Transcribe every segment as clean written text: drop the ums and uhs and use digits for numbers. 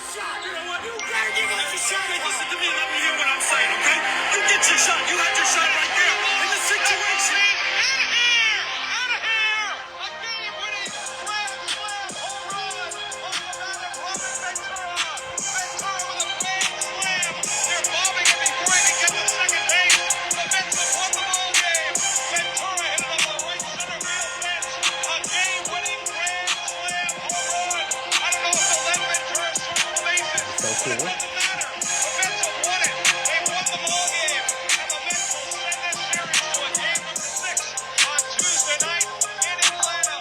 shot. You know what? You gotta give us a shot. Hey, listen to me. Let me hear what I'm saying, okay? You get your shot. You had your shot right there in the situation. Out of here! A game-winning grand slam home run on the bat of Robert Ventura. Ventura with a grand slam. They're bombing him before he can get to second base. The Mets have won the ball game. Ventura hit it on the right center field fence. A game-winning grand slam home run. I don't know if they'll let Ventura circle the bases, but it doesn't matter. The Mets have won it. They won the ball game, and the Mets will send this series to a game number 6 on Tuesday night in Atlanta.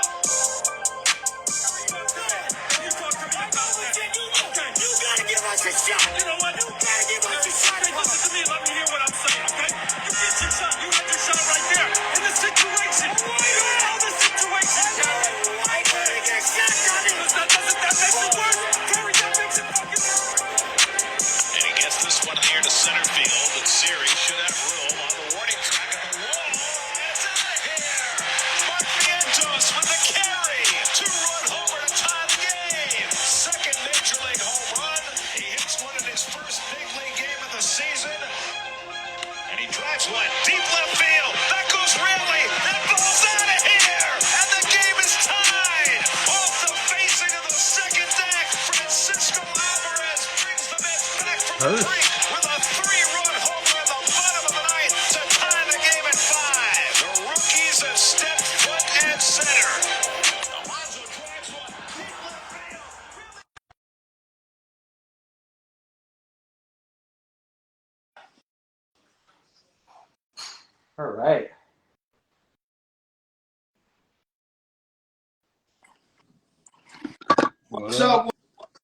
You talk to me about that. Okay, you gotta give us a shot. You know what? You gotta give us a shot. Hey, listen to me. Let me hear what I'm saying, okay? You get your shot. You had your shot right there in the situation. You know the situation, Camren. Why can't we get a shot on it? That makes it worse. Terry, that makes it fucking worse. And he gets this one here to center field. And Siri should have room on the warning track at the wall. It's out of here. Mark Vientos with the carry. 2-run homer to tie the game. Second Major League home run. He hits one in his first big league game of the season. And he drives one deep left field. That goes Raley. That ball's out of here. And the game is tied. Off the facing of the second deck, Francisco Alvarez brings the Mets back from the brink with a 3-run homer in the bottom of the ninth to tie the game at 5. The rookies have stepped foot and center. Alonso drives one deep left field. All right. What's up?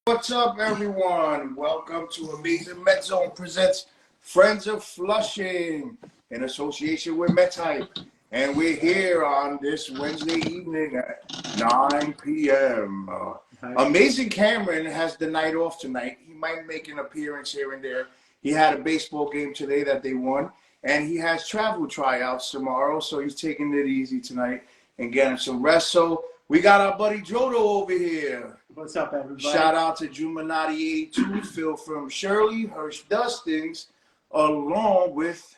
What's up, everyone? Welcome to Amazing Met Zone presents Friends of Flushing in association with Met Hype. And we're here on this Wednesday evening at 9 p.m. Amazing Camren has the night off tonight. He might make an appearance here and there. He had a baseball game today that they won. And he has travel tryouts tomorrow, so he's taking it easy tonight and getting some rest. So we got our buddy Drodo over here. What's up, everybody? Shout out to Jumanati82, Phil from Shirley, Hirsh Dustings, along with,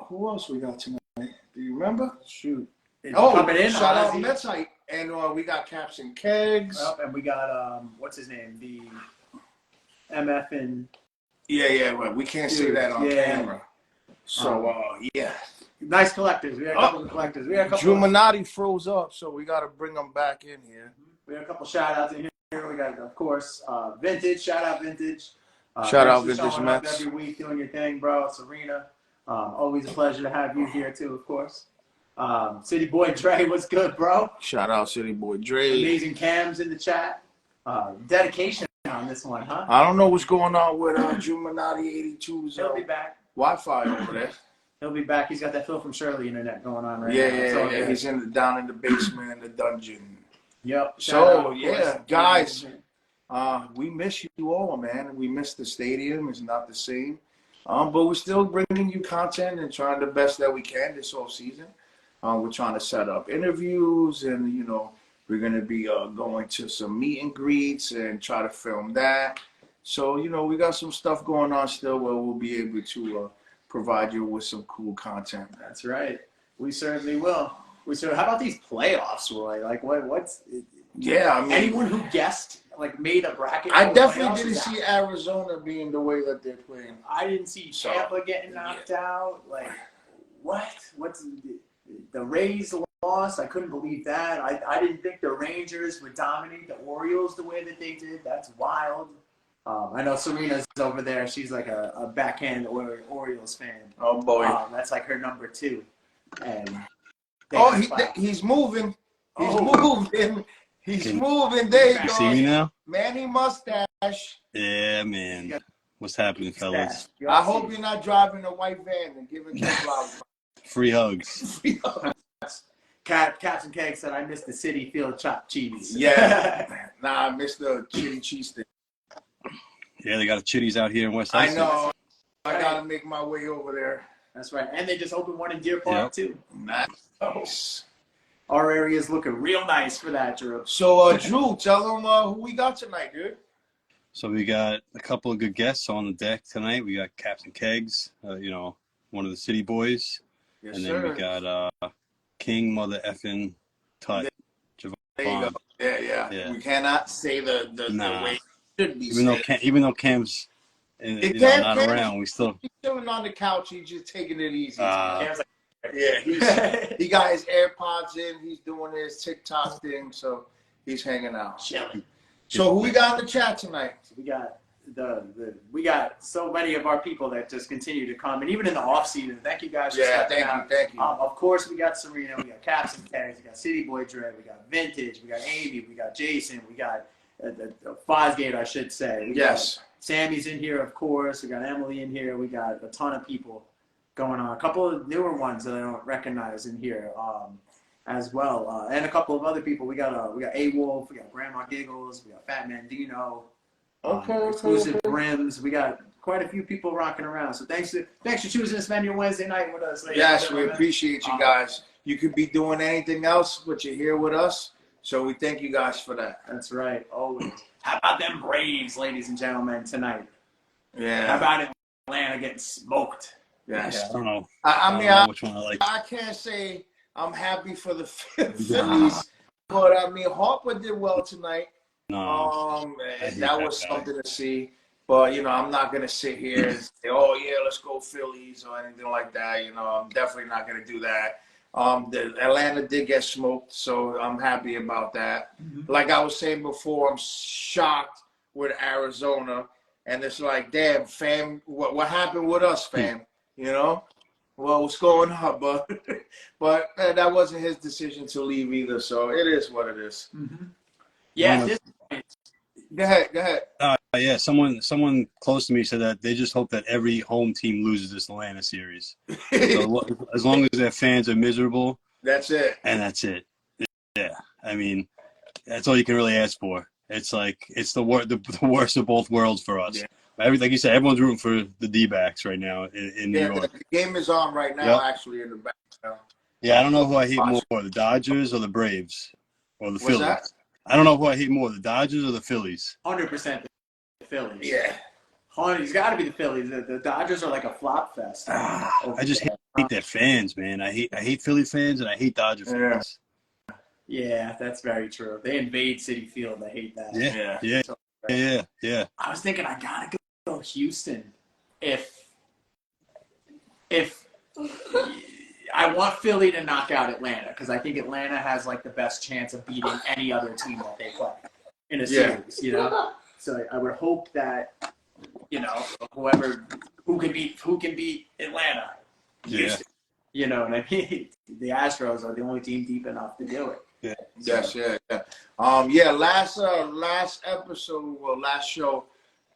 who else we got tonight? Do you remember? Shoot. Coming in, shout out Met Site. And we got Caps and Kegs. Well, and we got, what's his name? The MF and... Yeah, well, we can't say that on camera. So, yeah. Nice collectors. We had a couple of collectors. Jumanati froze up, so we got to bring them back in here. We had a couple shout-outs in here. We got, of course, Vintage. Shout out Vintage. Shout out Vintage Mets. Every week doing your thing, bro. Serena. Always a pleasure to have you here, too, of course. City Boy Dre, what's good, bro? Shout out City Boy Dre. Amazing Cams in the chat. Dedication on this one, huh? I don't know what's going on with Jumanati82's He'll be back. Wi-Fi over there. He'll be back. He's got that Phil from Shirley internet going on right now. Yeah. He's down in the basement in the dungeon. Yep. So, yeah, guys, we miss you all, man. We miss the stadium. It's not the same. But we're still bringing you content and trying the best that we can this whole season. We're trying to set up interviews and, you know, we're going to be going to some meet and greets and try to film that. So, you know, we got some stuff going on still where we'll be able to provide you with some cool content. That's right. We certainly will. How about these playoffs, Roy? Like, what's... Yeah, I mean... Anyone who guessed, like, made a bracket... I definitely didn't see Arizona being the way that they're playing. I didn't see Tampa getting knocked out. Like, what? What's... The Rays lost. I couldn't believe that. I didn't think the Rangers would dominate the Orioles the way that they did. That's wild. I know Serena's over there. She's like a backhand Orioles fan. Oh, boy. That's like her number 2. And he's moving. He's moving. He's moving. There you go. See me now? Manny mustache. Yeah, man. What's happening, fellas? I hope you're not driving a white van and giving kids flowers. Free hugs. Free hugs. Caps and Kegs said, I missed the City Field chopped cheese. Yeah. Nah, I missed the chili cheese stick. Yeah, they got a Chitties out here in West I Essex. know. I got to make my way over there. That's right. And they just opened one in Deer Park, too. Nice. Our area is looking real nice for that, Drew. So, Drew, tell them who we got tonight, dude. So we got a couple of good guests on the deck tonight. We got Captain Kegs, one of the City Boys. Yes, And sir. then we got King Mother Effin Tut. There you go. Javon. Yeah. We cannot say the way it should be said. Even though Cam's not around, we still he's chilling on the couch. He's just taking it easy. Cam's like, he got his AirPods in. He's doing his TikTok thing, so he's hanging out. chilling. So who we got in the chat tonight? We got we got so many of our people that just continue to come, and even in the off season. Thank you guys. Thank you. Of course, we got Serena, we got Caps and Kegs, we got City Boy Dre, we got Vintage, we got Amy, we got Jason, we got Fosgate, I should say. We got Sammy's in here, of course. We got Emily in here. We got a ton of people going on. A couple of newer ones that I don't recognize in here as well, and a couple of other people. We got A Wolf, we got Grandma Giggles, we got Fat Man Dino. Exclusive Brims. We got quite a few people rocking around. So thanks for choosing to spend your Wednesday night with us. Yes, we appreciate you guys. You could be doing anything else, but you're here with us. So we thank you guys for that. That's right. Always. How about them Braves, ladies and gentlemen, tonight? Yeah. How about Atlanta getting smoked? Yes. I don't know. I mean, which one I like. I can't say I'm happy for the Phillies, but I mean, Harper did well tonight. No, that was something to see. But, I'm not going to sit here and say, oh, yeah, let's go Phillies or anything like that. I'm definitely not going to do that. The Atlanta did get smoked, so I'm happy about that. Mm-hmm. Like I was saying before, I'm shocked with Arizona. And it's like, damn, fam, what happened with us, fam? Well, what's going on, bud? But that wasn't his decision to leave either, so it is what it is. Mm-hmm. Yeah, Go ahead. Yeah, someone close to me said that they just hope that every home team loses this Atlanta series. So as long as their fans are miserable, that's it. And that's it. Yeah, I mean, that's all you can really ask for. It's like it's the worst of both worlds for us. Yeah. Like you said, everyone's rooting for the D-backs right now in New York. The game is on right now, actually, in the back. Yeah, I don't know who I hate more, the Dodgers or the Braves or the Phillies. That? I don't know who I hate more, the Dodgers or the Phillies. 100% the Phillies. Yeah. It's got to be the Phillies. The Dodgers are like a flop fest. I just hate their fans, man. I hate Philly fans and I hate Dodger fans. Yeah, that's very true. They invade Citi Field. I hate that. Yeah. I was thinking I got to go Houston if I want Philly to knock out Atlanta because I think Atlanta has like the best chance of beating any other team that they play in a series, So I would hope that, who can beat Atlanta, Houston, and I mean the Astros are the only team deep enough to do it. Yeah. Yes, yeah. Last episode, last show,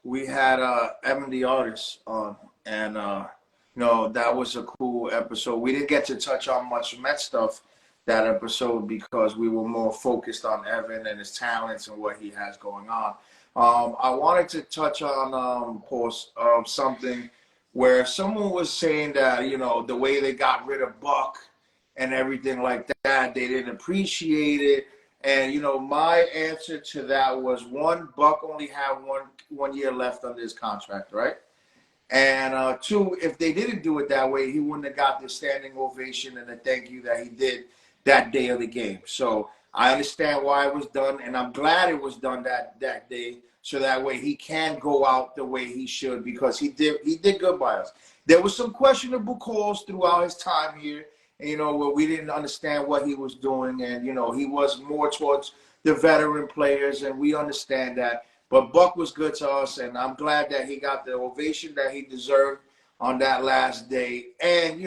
we had Evan the Artist on, and that was a cool episode. We didn't get to touch on much Met stuff that episode because we were more focused on Evan and his talents and what he has going on. I wanted to touch on something where someone was saying that, the way they got rid of Buck and everything like that, they didn't appreciate it. And, my answer to that was, one, Buck only had one year left under his contract, right? And two, if they didn't do it that way, he wouldn't have got the standing ovation and the thank you that he did that day of the game. So I understand why it was done, and I'm glad it was done that day, so that way he can go out the way he should, because he did good by us. There was some questionable calls throughout his time here, where we didn't understand what he was doing, and he was more towards the veteran players, and we understand that. But Buck was good to us, and I'm glad that he got the ovation that he deserved on that last day. And,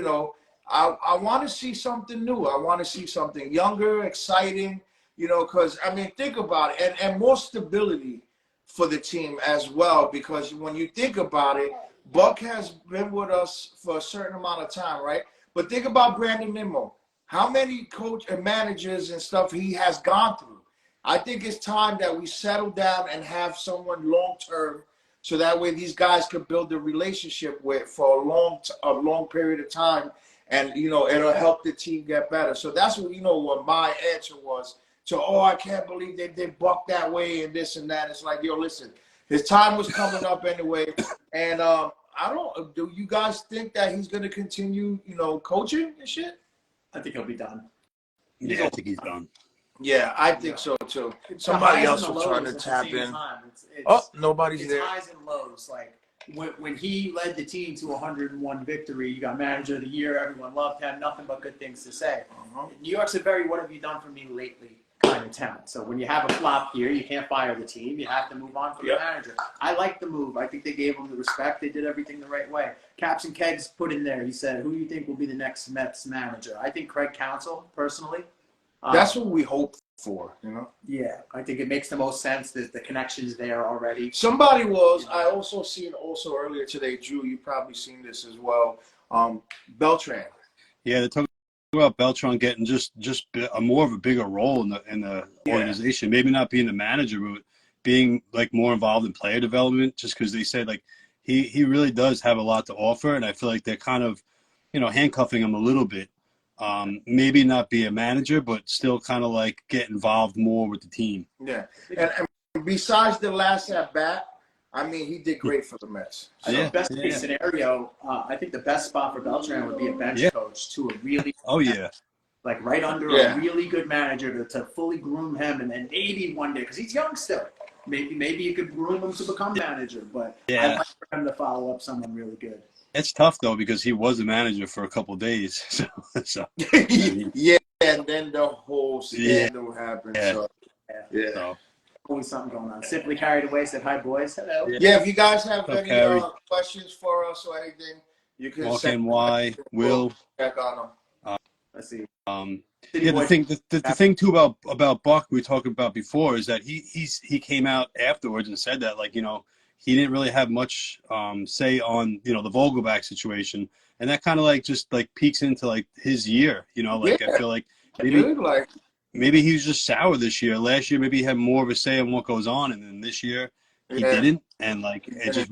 I want to see something new. I want to see something younger, exciting, because, think about it, and more stability for the team as well, because when you think about it, Buck has been with us for a certain amount of time, right? But think about Brandon Nimmo. How many coach and managers and stuff he has gone through. I think it's time that we settle down and have someone long-term, so that way these guys can build a relationship with for a long period of time, and it'll help the team get better. So that's what my answer was to, I can't believe they did Buck that way and this and that. It's like, listen, his time was coming up anyway. And do you guys think that he's going to continue, coaching and shit? I think he'll be done. Yeah, I think he's done. Yeah, I think so too. It's Somebody the else highs will and try the to lows tap at the same in. time. Nobody's It's there. highs and lows. Like when he led the team to 101 victory, you got manager of the year. Everyone loved him. Nothing but good things to say. New York's a very "what have you done for me lately" kind of town. So when you have a flop here, you can't fire the team. You have to move on from the manager. I like the move. I think they gave him the respect. They did everything the right way. Caps and Kegs put in there. He said, "Who do you think will be the next Mets manager?" I think Craig Counsell, personally. That's what we hope for, Yeah, I think it makes the most sense. There's the connections there already. Somebody was. I also seen earlier today, Drew. You probably seen this as well. Beltran. Yeah, they're talking about Beltran getting just a more of a bigger role in the organization. Maybe not being the manager, but being like more involved in player development. Just because they said like he really does have a lot to offer, and I feel like they're kind of handcuffing him a little bit. Maybe not be a manager, but still kind of like get involved more with the team. Yeah, and besides the last at bat, I mean, he did great for the Mets. So best case scenario, I think the best spot for Beltran would be a bench coach to a really like right under a really good manager to fully groom him, and then maybe one day, because he's young still, maybe you could groom him to become manager. But I'd like for him to follow up someone really good. It's tough though because he was a manager for a couple of days. So yeah, and then the whole scandal happened. So always something going on. Simply carried away. Said hi, boys. Hello. Yeah, if you guys have any questions for us or anything, you can send NY, Will check on them. Let's see. The thing too about Buck we talked about before is that he came out afterwards and said that he didn't really have much say on the Vogelback situation, and that kind of like just like peeks into like his year. I feel like maybe he was just sour this year. Last year maybe he had more of a say on what goes on, and then this year he didn't. And like it just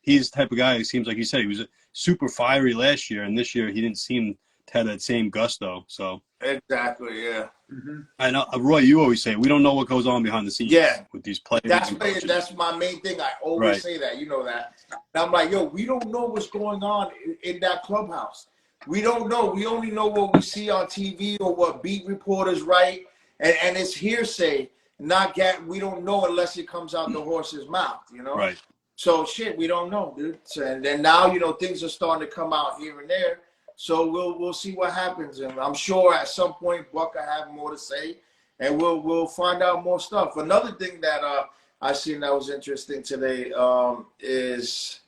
he's the type of guy. It seems like you said he was super fiery last year, and this year he didn't seem to have that same gusto. So exactly, yeah. Mm-hmm. I know, Roy. You always say we don't know what goes on behind the scenes. With these players. That's my main thing. I always say that. You know that. And I'm like, we don't know what's going on in that clubhouse. We don't know. We only know what we see on TV or what beat reporters write, and it's hearsay. We don't know unless it comes out the horse's mouth. Right. So we don't know, dude. And then now things are starting to come out here and there. So we'll see what happens, and I'm sure at some point Buck will have more to say, and we'll find out more stuff. Another thing that I seen that was interesting today is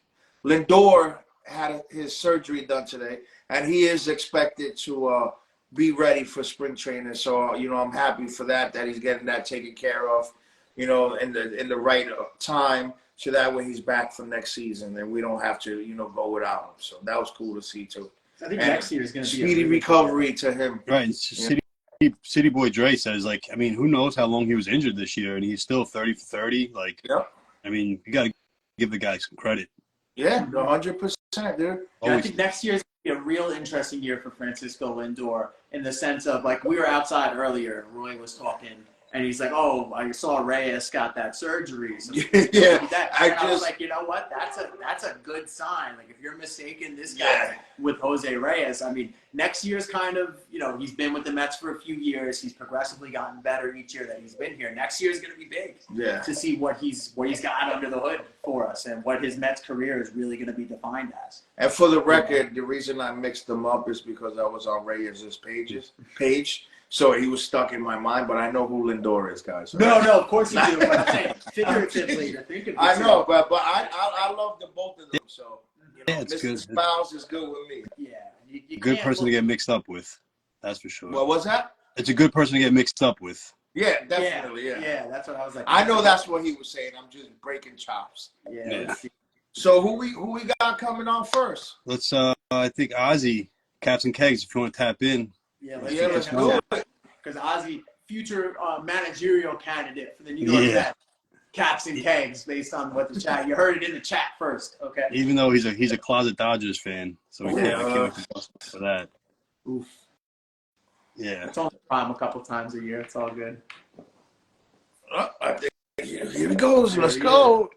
Lindor had his surgery done today, and he is expected to be ready for spring training. So I'm happy for that he's getting that taken care of, in the right time, so that way he's back for next season, and we don't have to go without him. So that was cool to see too. I think next year is going to be speedy recovery to him. Right. City Boy Dre says, like, I mean, who knows how long he was injured this year, and he's still 30 for 30. Like, I mean, you got to give the guy some credit. Yeah, 100%, dude. I think next year is going to be a real interesting year for Francisco Lindor in the sense of, like, we were outside earlier, and Roy was talking, and he's like, "Oh, I saw Reyes got that surgery." So I was like, you know what? That's a good sign. Like, if you're mistaken this guy with Jose Reyes, I mean, next year's kind of, he's been with the Mets for a few years. He's progressively gotten better each year that he's been here. Next year is going to be big to see what he's got under the hood for us and what his Mets career is really going to be defined as. And for the record, the reason I mixed them up is because I was on Reyes' page. So he was stuck in my mind, but I know who Lindor is, guys. No, of course you do. But I'm saying figuratively, to think of I know, but I love the both of them. So it's Mr. good. Spouse is good with me. Yeah, you good person to get mixed up with. That's for sure. What was that? It's a good person to get mixed up with. Yeah, definitely. Yeah, that's what I was like. I know that's what he was saying. I'm just breaking chops. Yeah. So who we got coming on first? Let's. I think Ozzy, Caps and Kegs. If you want to tap in. Yeah, let's do it. Because Ozzy, future managerial candidate for the New York Mets, Caps and Kegs, based on what the chat. You heard it in the chat first, okay? Even though he's a closet Dodgers fan, so I can't wait to post for that. Oof. Yeah. It's only prime a couple times a year. It's all good. I think here he goes. Let's go.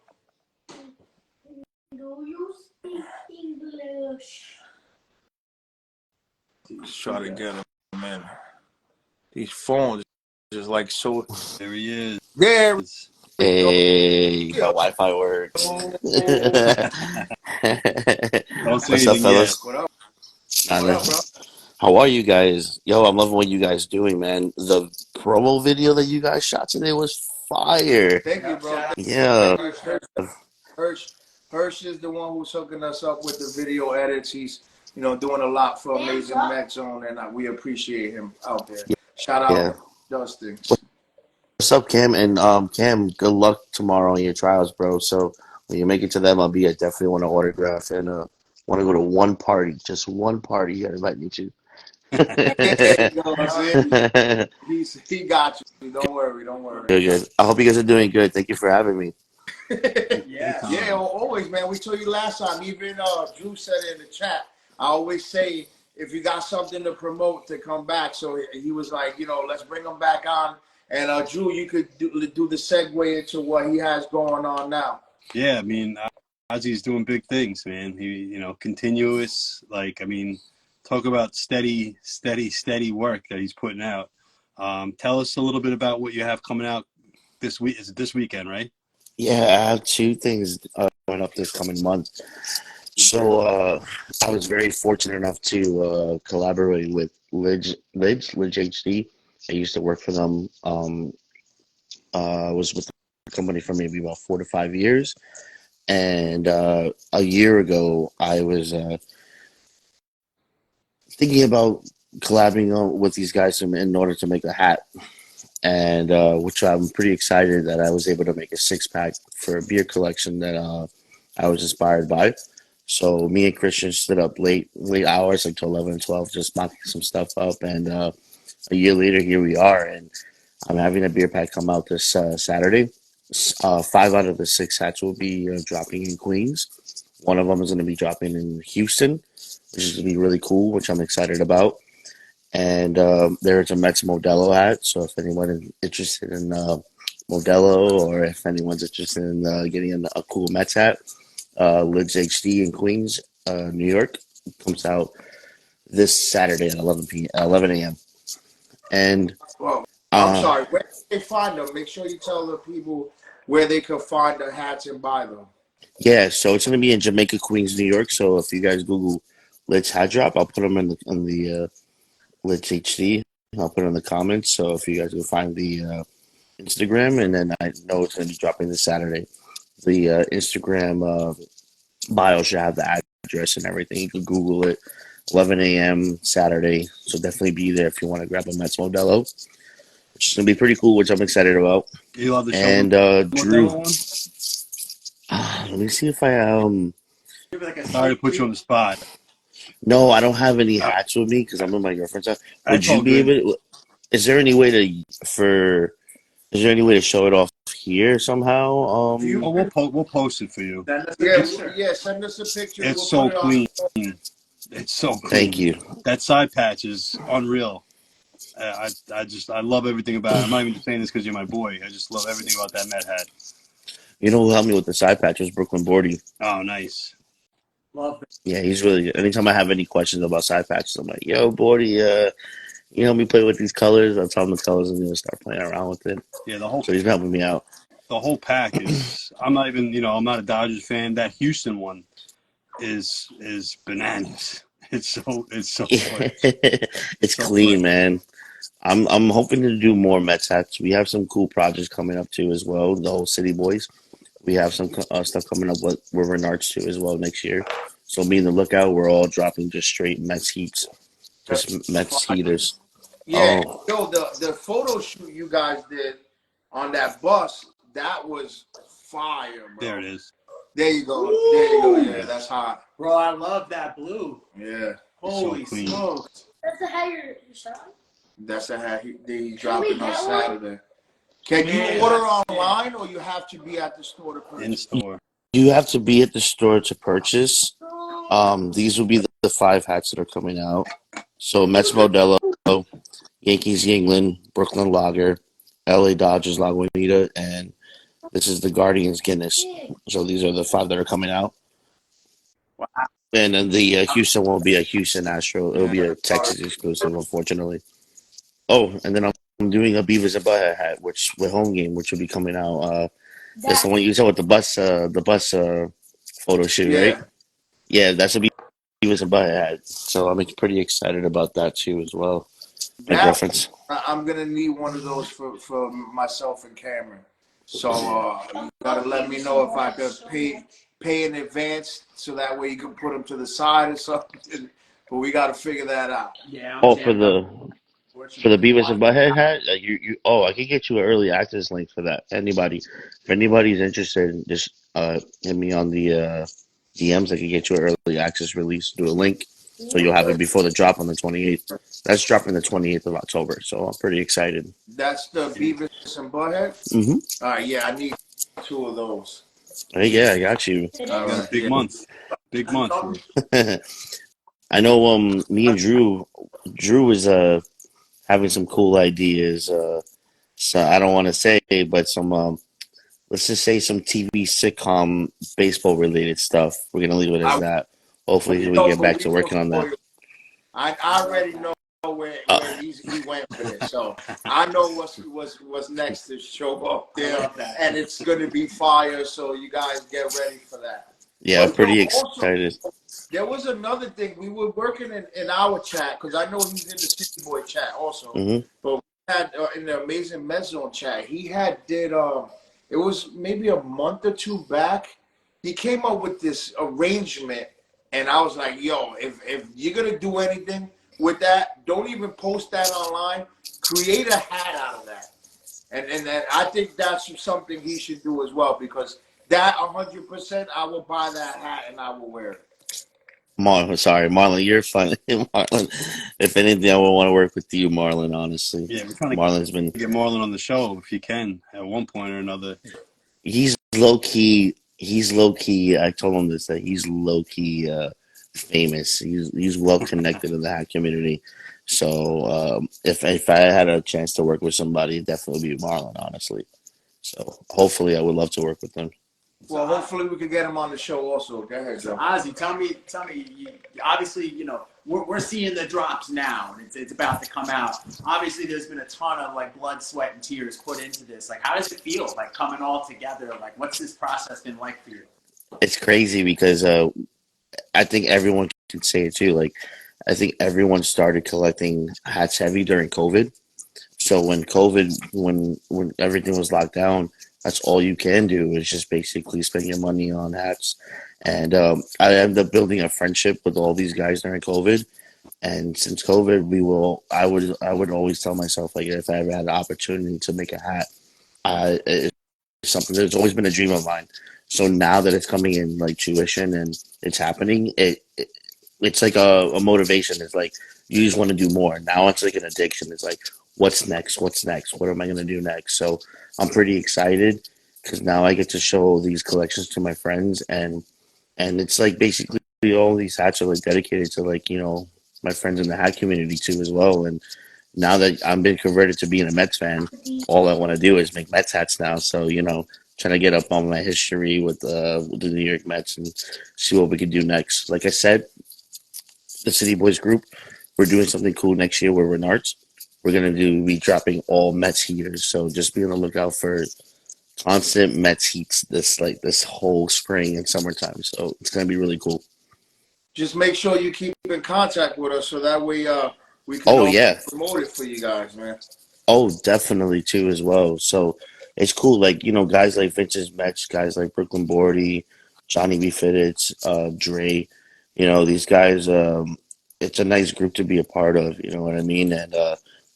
Let's try to get him, man. These phones is like so. There he is. There we go. Hey, my Wi-Fi works. Don't say What's up, anything yet. fellas? What up? Nah, What nah. up, bro? How are you guys? Yo, I'm loving what you guys doing, man. The promo video that you guys shot today was fire. Thank you, bro. Yeah, Thank you, Hirsh. Hirsh is the one who's hooking us up with the video edits. He's, doing a lot for Amazing Met Zone, and we appreciate him out there. Shout yeah. out, Dustin. What's up, Cam? And Cam, good luck tomorrow on your trials, bro. So when you make it to the MLB, I definitely want to autograph and want to go to one party, just one party. You gotta invite me to. There you go. He got you. Don't worry. Don't worry. Good, good. I hope you guys are doing good. Thank you for having me. Yeah, always, man. We told you last time. Even Drew said it in the chat. I always say if you got something to promote, to come back. So he was like, let's bring him back on. And Drew, you could do the segue into what he has going on now. Yeah, I mean, Ozzy's doing big things, man. He, continuous. Like, I mean, talk about steady work that he's putting out. Tell us a little bit about what you have coming out this week. Is it this weekend, right? Yeah, I have two things coming up this coming month. So I was very fortunate enough to collaborate with Lidge HD. I used to work for them. I was with the company for maybe about 4 to 5 years. And a year ago, I was thinking about collabing with these guys in order to make a hat. And which I'm pretty excited that I was able to make a 6-pack for a beer collection that I was inspired by. So me and Christian stood up late hours, like till 11 and 12, just mocking some stuff up. And a year later, here we are. And I'm having a beer pack come out this Saturday. 5 out of the 6 hats will be dropping in Queens. One of them is going to be dropping in Houston, which is going to be really cool, which I'm excited about. And there's a Mets Modelo hat. So if anyone is interested in Modelo, or if anyone's interested in getting a cool Mets hat, Lids HD in Queens, New York, comes out this Saturday at 11 a.m. And Well, I'm sorry. Where can they find them? Make sure you tell the people where they can find the hats and buy them. yeah, so it's going to be in Jamaica, Queens, New York. So if you guys Google Lids Hat Drop, I'll put them in the Lids HD. I'll put it in the comments. So if you guys can find the Instagram, and then I know it's going to be dropping this Saturday. The Instagram bio should have the address and everything. You can Google it. 11 a.m. Saturday. So definitely be there if you want to grab a Mets Modelo, which is going to be pretty cool, which I'm excited about. You love the show. And Drew, one? let me see if I Sorry to put you on the spot. No, I don't have any hats with me because I'm in my girlfriend's house. Would That's you all be good. able to? Is there any way to show it off here somehow? Oh, we'll post it for you. Send us a picture. It's We'll so clean. It's so clean. Thank you. That side patch is unreal. I love everything about it. I'm not even just saying this because you're my boy. I just love everything about that Met hat. You know who helped me with the side patch was Brooklyn Bordy. Oh, nice. Love it. Yeah, he's really good. Anytime I have any questions about side patches, I'm like, yo, Bordy, you help me play with these colors. I'll tell him the colors and he'll start playing around with it. Yeah, So he's been helping me out. the whole pack is. I'm not even. I'm not a Dodgers fan. That Houston one is bananas. It's so good. It's So clean, good. man. I'm hoping to do more Mets hats. We have some cool projects coming up too as well. The whole City Boys. We have some stuff coming up with Renards too as well next year. So be on the lookout. We're all dropping just straight Mets heats, just Mets heaters. Yeah, Oh, the photo shoot you guys did on that bus, that was fire, bro. There it is. There you go. There you go. Yeah, that's hot. Bro, I love that blue. Yeah, Holy so clean. smokes. That's the hat you're selling? that's a hat he's dropping on get one? Saturday. Can Yeah, you order that's- online, or you have to be at the store to In purchase? store. you have to be at the store to purchase. These will be the 5 hats that are coming out. So Mets Modelo, Yankees Yingling, Brooklyn Lager, LA Dodgers Lagunitas, and this is the Guardians Guinness. So these are the 5 that are coming out. And then the Houston won't be a Houston Astro. It'll be Yeah. a Texas exclusive, unfortunately. Oh, and then I'm doing a Beavis and Butthead hat, which with home game, which will be coming out. That's the one you saw with the bus photo shoot, right? Yeah. Yeah, that's a Beavis and Butthead hat. So I'm pretty excited about that too as well. My That girlfriend's. I'm gonna need one of those for myself and Cameron. So you gotta let me know if I could pay in advance so that way you can put them to the side or something. But we gotta figure that out. Yeah, I'm Oh, for jammed up. the Unfortunately, a Beavis and lot. Butthead hat, I could get you an early access link for that. If anybody's interested, just hit me on the DMs. I could get you an early access release, do a link, so you'll have it before the drop on the 28th. That's dropping the 28th of October, so I'm pretty excited. That's the Beavis and Butthead. Mm-hmm. All right, yeah, I need two of those. Hey, yeah, I got you. All Yeah, right, big yeah. month. Big month. I know. Me and Drew is having some cool ideas. So I don't want to say, but some let's just say some TV sitcom baseball related stuff. We're gonna leave it as I, that. Hopefully, we can get back we to working on that. I already know Uh, where he went with it, so I know what's next to show up I there, love that. and it's gonna be fire. So you guys get ready for that. yeah, But yo, pretty also excited. there was another thing we were working in our chat because I know he's in the City Boy chat also, Hmm. but we had in the Amazing Med Zone chat he had did it was maybe a month or two back. He came up with this arrangement, and I was like, yo, if you're gonna do anything with that, don't even post that online. Create a hat out of that. And then I think that's something he should do as well because that 100% I will buy that hat and I will wear it. Marlon, you're funny, Marlon. If anything, I would want to work with you, Marlon. Honestly, Yeah, we're trying to Marlon's been get Marlon on the show if you can at one point or another. he's low key. He's low key. I told him this that he's low key famous. He's well connected in the hack community. So if I had a chance to work with somebody, it'd definitely be Marlon. Honestly. So hopefully, I would love to work with them. Well, hopefully we can get him on the show also. Go ahead, So Joe. Ozzy, tell me, obviously, we're seeing the drops now, and it's about to come out. Obviously, there's been a ton of like blood, sweat, and tears put into this. Like, how does it feel, like coming all together? Like, what's this process been like for you? It's crazy because I think everyone can say it too. Like I think everyone started collecting hats heavy during COVID. So when everything was locked down, that's all you can do is just basically spend your money on hats. And I ended up building a friendship with all these guys during COVID. And since COVID, I would always tell myself like if I ever had the opportunity to make a hat, it's something that's always been a dream of mine. So now that it's coming in like tuition and it's happening, it's like a motivation. It's like you just want to do more. Now it's like an addiction. It's like what's next? What's next? What am I gonna do next? So I'm pretty excited because now I get to show these collections to my friends and it's like basically all these hats are like dedicated to like my friends in the hat community too as well. And now that I'm been converted to being a Mets fan, all I want to do is make Mets hats now. So trying to get up on my history with the New York Mets and see what we can do next. Like I said, the City Boys group, we're doing something cool next year where we're Nards. We're gonna be dropping all Mets heaters. So just be on the lookout for constant Mets heats this whole spring and summertime. So it's gonna be really cool. Just make sure you keep in contact with us so that way we can Oh yeah. promote it for you guys, man. Oh, definitely too as well. So it's cool, like guys like Vince's Mets, guys like Brooklyn Bordy, Johnny B. Fitteds, Dre. These guys. It's a nice group to be a part of. You know what I mean? And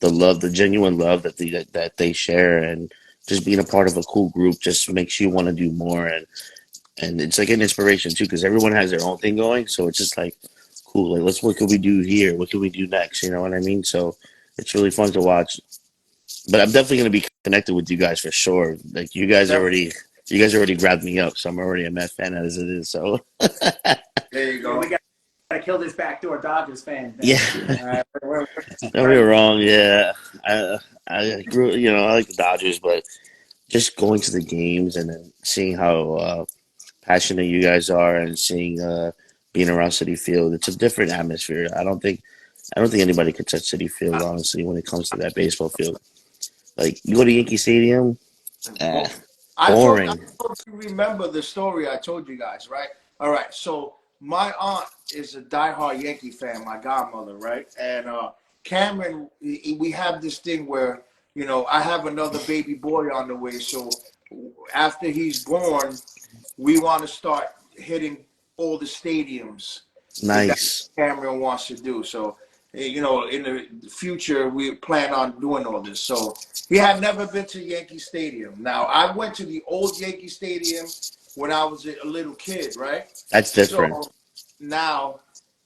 the genuine love that they share, and just being a part of a cool group just makes you want to do more. And it's like an inspiration too, because everyone has their own thing going. So it's just like cool. Like what can we do here? What can we do next? You know what I mean? So it's really fun to watch. But I'm definitely going to be connected with you guys for sure. Like you guys already grabbed me up, so I'm already a Met fan as it is. So There you Well, go. we got to kill this backdoor Dodgers fan thing. yeah, All right, don't be wrong. Yeah, I grew. I like the Dodgers, but just going to the games and then seeing how passionate you guys are, and seeing being around City Field. It's a different atmosphere. I don't think anybody could touch City Field, honestly, when it comes to that baseball field. Like you go to Yankee Stadium, eh, Well, I boring. hope you remember the story I told you guys, right? All right. So my aunt is a diehard Yankee fan, my godmother, right? And Cameron, we have this thing where, I have another baby boy on the way. So after he's born, we want to start hitting all the stadiums that Nice. Cameron wants to do. So, in the future, we plan on doing all this. So he had never been to Yankee Stadium. Now, I went to the old Yankee Stadium when I was a little kid, right? That's different. So now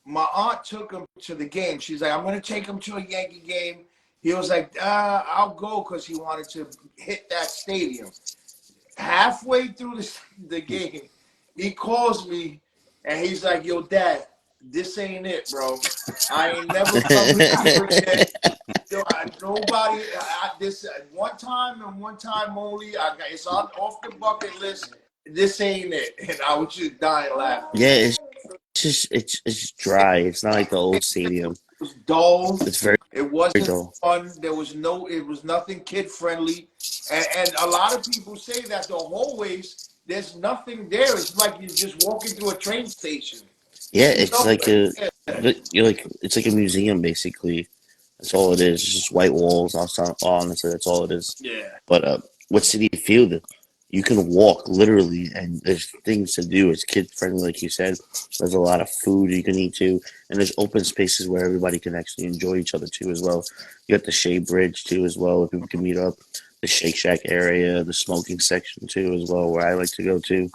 my aunt took him to the game. She's like, I'm going to take him to a Yankee game. He was like, I'll go because he wanted to hit that stadium. Halfway through the game, he calls me and he's like, yo, Dad, this ain't it, bro. I ain't never coming here again. Nobody, this one time and one time only. It's off the bucket list. This ain't it. And I was just dying laughing. Yeah, it's dry. It's not like the old stadium. It was dull. It's very, It very wasn't dull. fun. It was nothing kid friendly. And a lot of people say that the hallways, there's nothing there. It's like you're just walking through a train station. Yeah, it's like it's like a museum basically. That's all it is. It's just white walls. Honestly, that's all it is. Yeah. But what City Field? You can walk literally, and there's things to do. It's kid friendly, like you said. There's a lot of food you can eat too, and there's open spaces where everybody can actually enjoy each other too as well. You got the Shea Bridge too as well, where people can meet up. The Shake Shack area, the smoking section too as well, where I like to go to.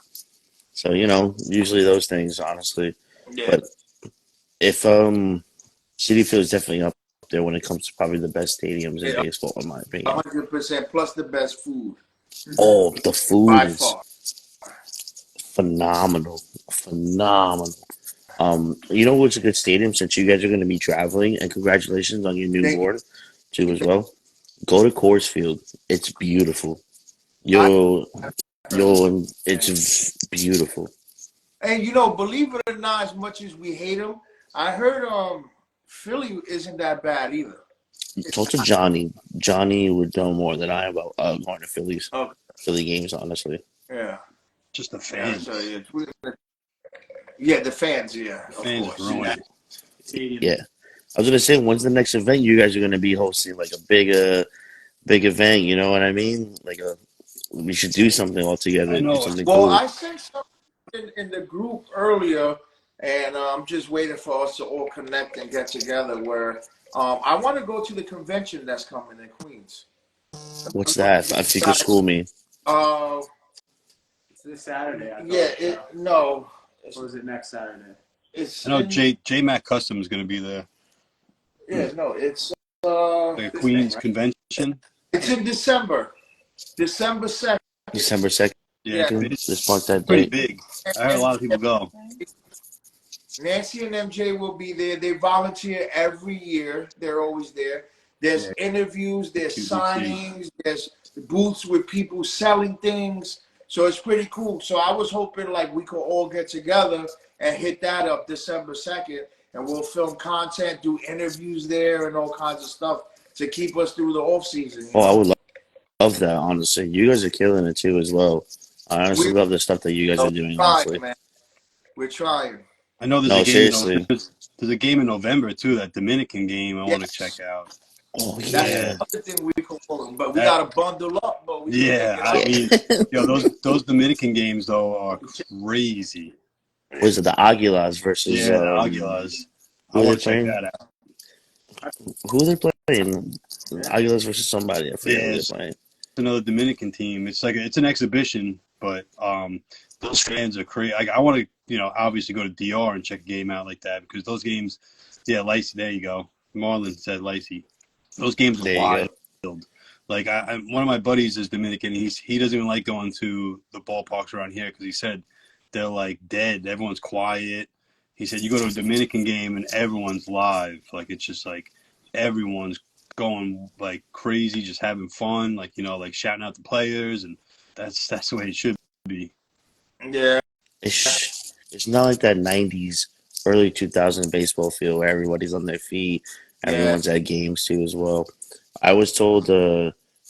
So usually those things, honestly. Yeah. But if City Field is definitely up there when it comes to probably the best stadiums in baseball, in my opinion. 100% plus the best food. Oh, the food By is far. phenomenal. You know what's a good stadium since you guys are going to be traveling, and congratulations on your new Thank you. board too as well. Go to Coors Field. It's beautiful. It's beautiful. And believe it or not, as much as we hate them, I heard Philly isn't that bad either. Talk to Johnny. Johnny would know more than I about going to Philly games, honestly. Yeah. Just the fans. Yeah, the fans, yeah. The fans of course. ruin Yeah. it. Stadium. Yeah. I was gonna say, when's the next event you guys are gonna be hosting? Like a big event, you know what I mean? We should do something all together. I know. Do something Well, cool. I sent something in the group earlier, and I'm just waiting for us to all connect and get together. Where I want to go to the convention that's coming in Queens. What's that? If you could school me. It's this Saturday. I thought, No. or is it next Saturday? It's I know J Mac Custom is going to be there. Yeah, no, it's Like a Queens convention. it's in December. December 2nd. December 2nd. Yeah, Yeah. it's Just mark that pretty date. big. I heard a lot of people go. Nancy and MJ will be there. They volunteer every year. They're always there. There's interviews, there's QVC. signings, there's booths with people selling things. So it's pretty cool. So I was hoping like we could all get together and hit that up December 2nd, and we'll film content, do interviews there and all kinds of stuff to keep us through the off season. Oh, I would love that, honestly. You guys are killing it too as well. I honestly love the stuff that you guys are doing, honestly. Man. We're trying. I know there's No, a game. seriously. There's a game in November too. That Dominican game I want to check out. Oh, That's yeah. another thing we can pull, but we gotta bundle up. But we Yeah, I mean, those Dominican games though are crazy. What is it, the Aguilas versus Yeah, the Aguilas. I who are want they to check playing? that out. Who are they playing? Aguilas versus somebody. I forget who Yes. they're playing. It's another Dominican team. It's an exhibition, but those fans are crazy. I want to obviously go to DR and check a game out like that because those games, Lacey. There you go. Marlon said Lacey. Those games are There you wild. Like one of my buddies is Dominican. He doesn't even like going to the ballparks around here because he said they're like dead. Everyone's quiet. He said you go to a Dominican game and everyone's live. Like it's just like everyone's going like crazy, just having fun. Like like shouting out the players, and that's the way it should be. Yeah. It's not like that 90s early 2000 baseball feel where everybody's on their feet, Yeah. everyone's at games too as well. I was told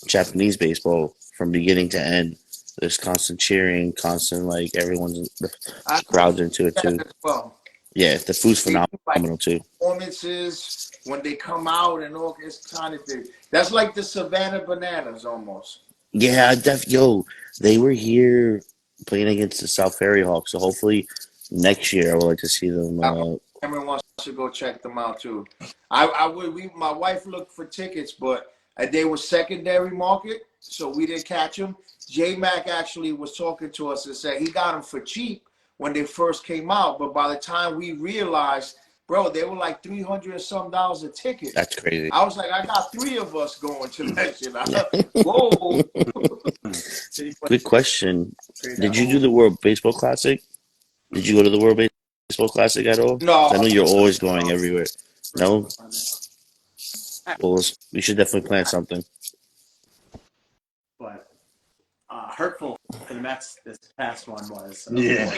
Japanese baseball from beginning to end, there's constant cheering, constant like everyone's the I crowds into it that too. as well. Yeah, the food's They do like phenomenal too. performances when they come out and all this kind of thing. That's like the Savannah Bananas almost. Yeah, yo, they were here playing against the South Ferry Hawks, so hopefully next year I would like to see them. Camren wants to go check them out too. I would. My wife looked for tickets, but they were secondary market, so we didn't catch them. J Mac actually was talking to us and said he got them for cheap when they first came out, but by the time we realized, bro, they were like $300 and some a ticket. That's crazy. I was like, I got 3 of us going to that shit. Whoa. Good question. Did you do the World Baseball Classic? Did you go to the World Baseball Classic at all? No. I know you're always going everywhere. No? Well, we should definitely plan something. But hurtful for the Mets this past one was. Yeah.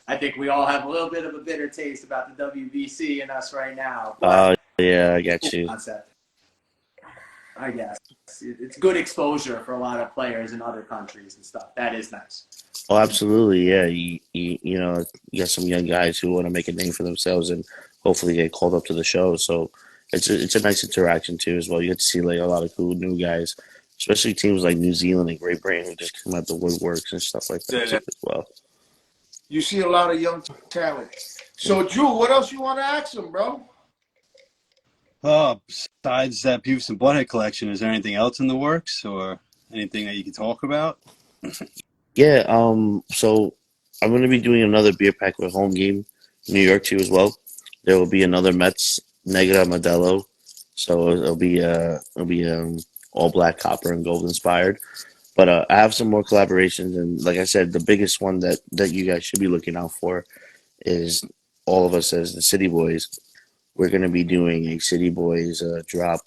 I think we all have a little bit of a bitter taste about the WBC and us right now. But Yeah, I get you. concept, I guess. It's good exposure for a lot of players in other countries and stuff. That is nice. Oh, absolutely. Yeah, you know, you got some young guys who want to make a name for themselves and hopefully get called up to the show. So it's a nice interaction too as well. You get to see like a lot of cool new guys, especially teams like New Zealand and Great Britain who just come out the woodworks and stuff like that too as well. You see a lot of young talent. So, Drew, what else you want to ask him, bro? Besides that Beavis and Butthead collection, is there anything else in the works or anything that you can talk about? Yeah, so I'm gonna be doing another beer pack with home game in New York too as well. There will be another Mets Negra Modelo. So it'll be all black, copper, and gold inspired. But I have some more collaborations, and like I said, the biggest one that you guys should be looking out for is all of us as the City Boys. We're going to be doing a City Boys drop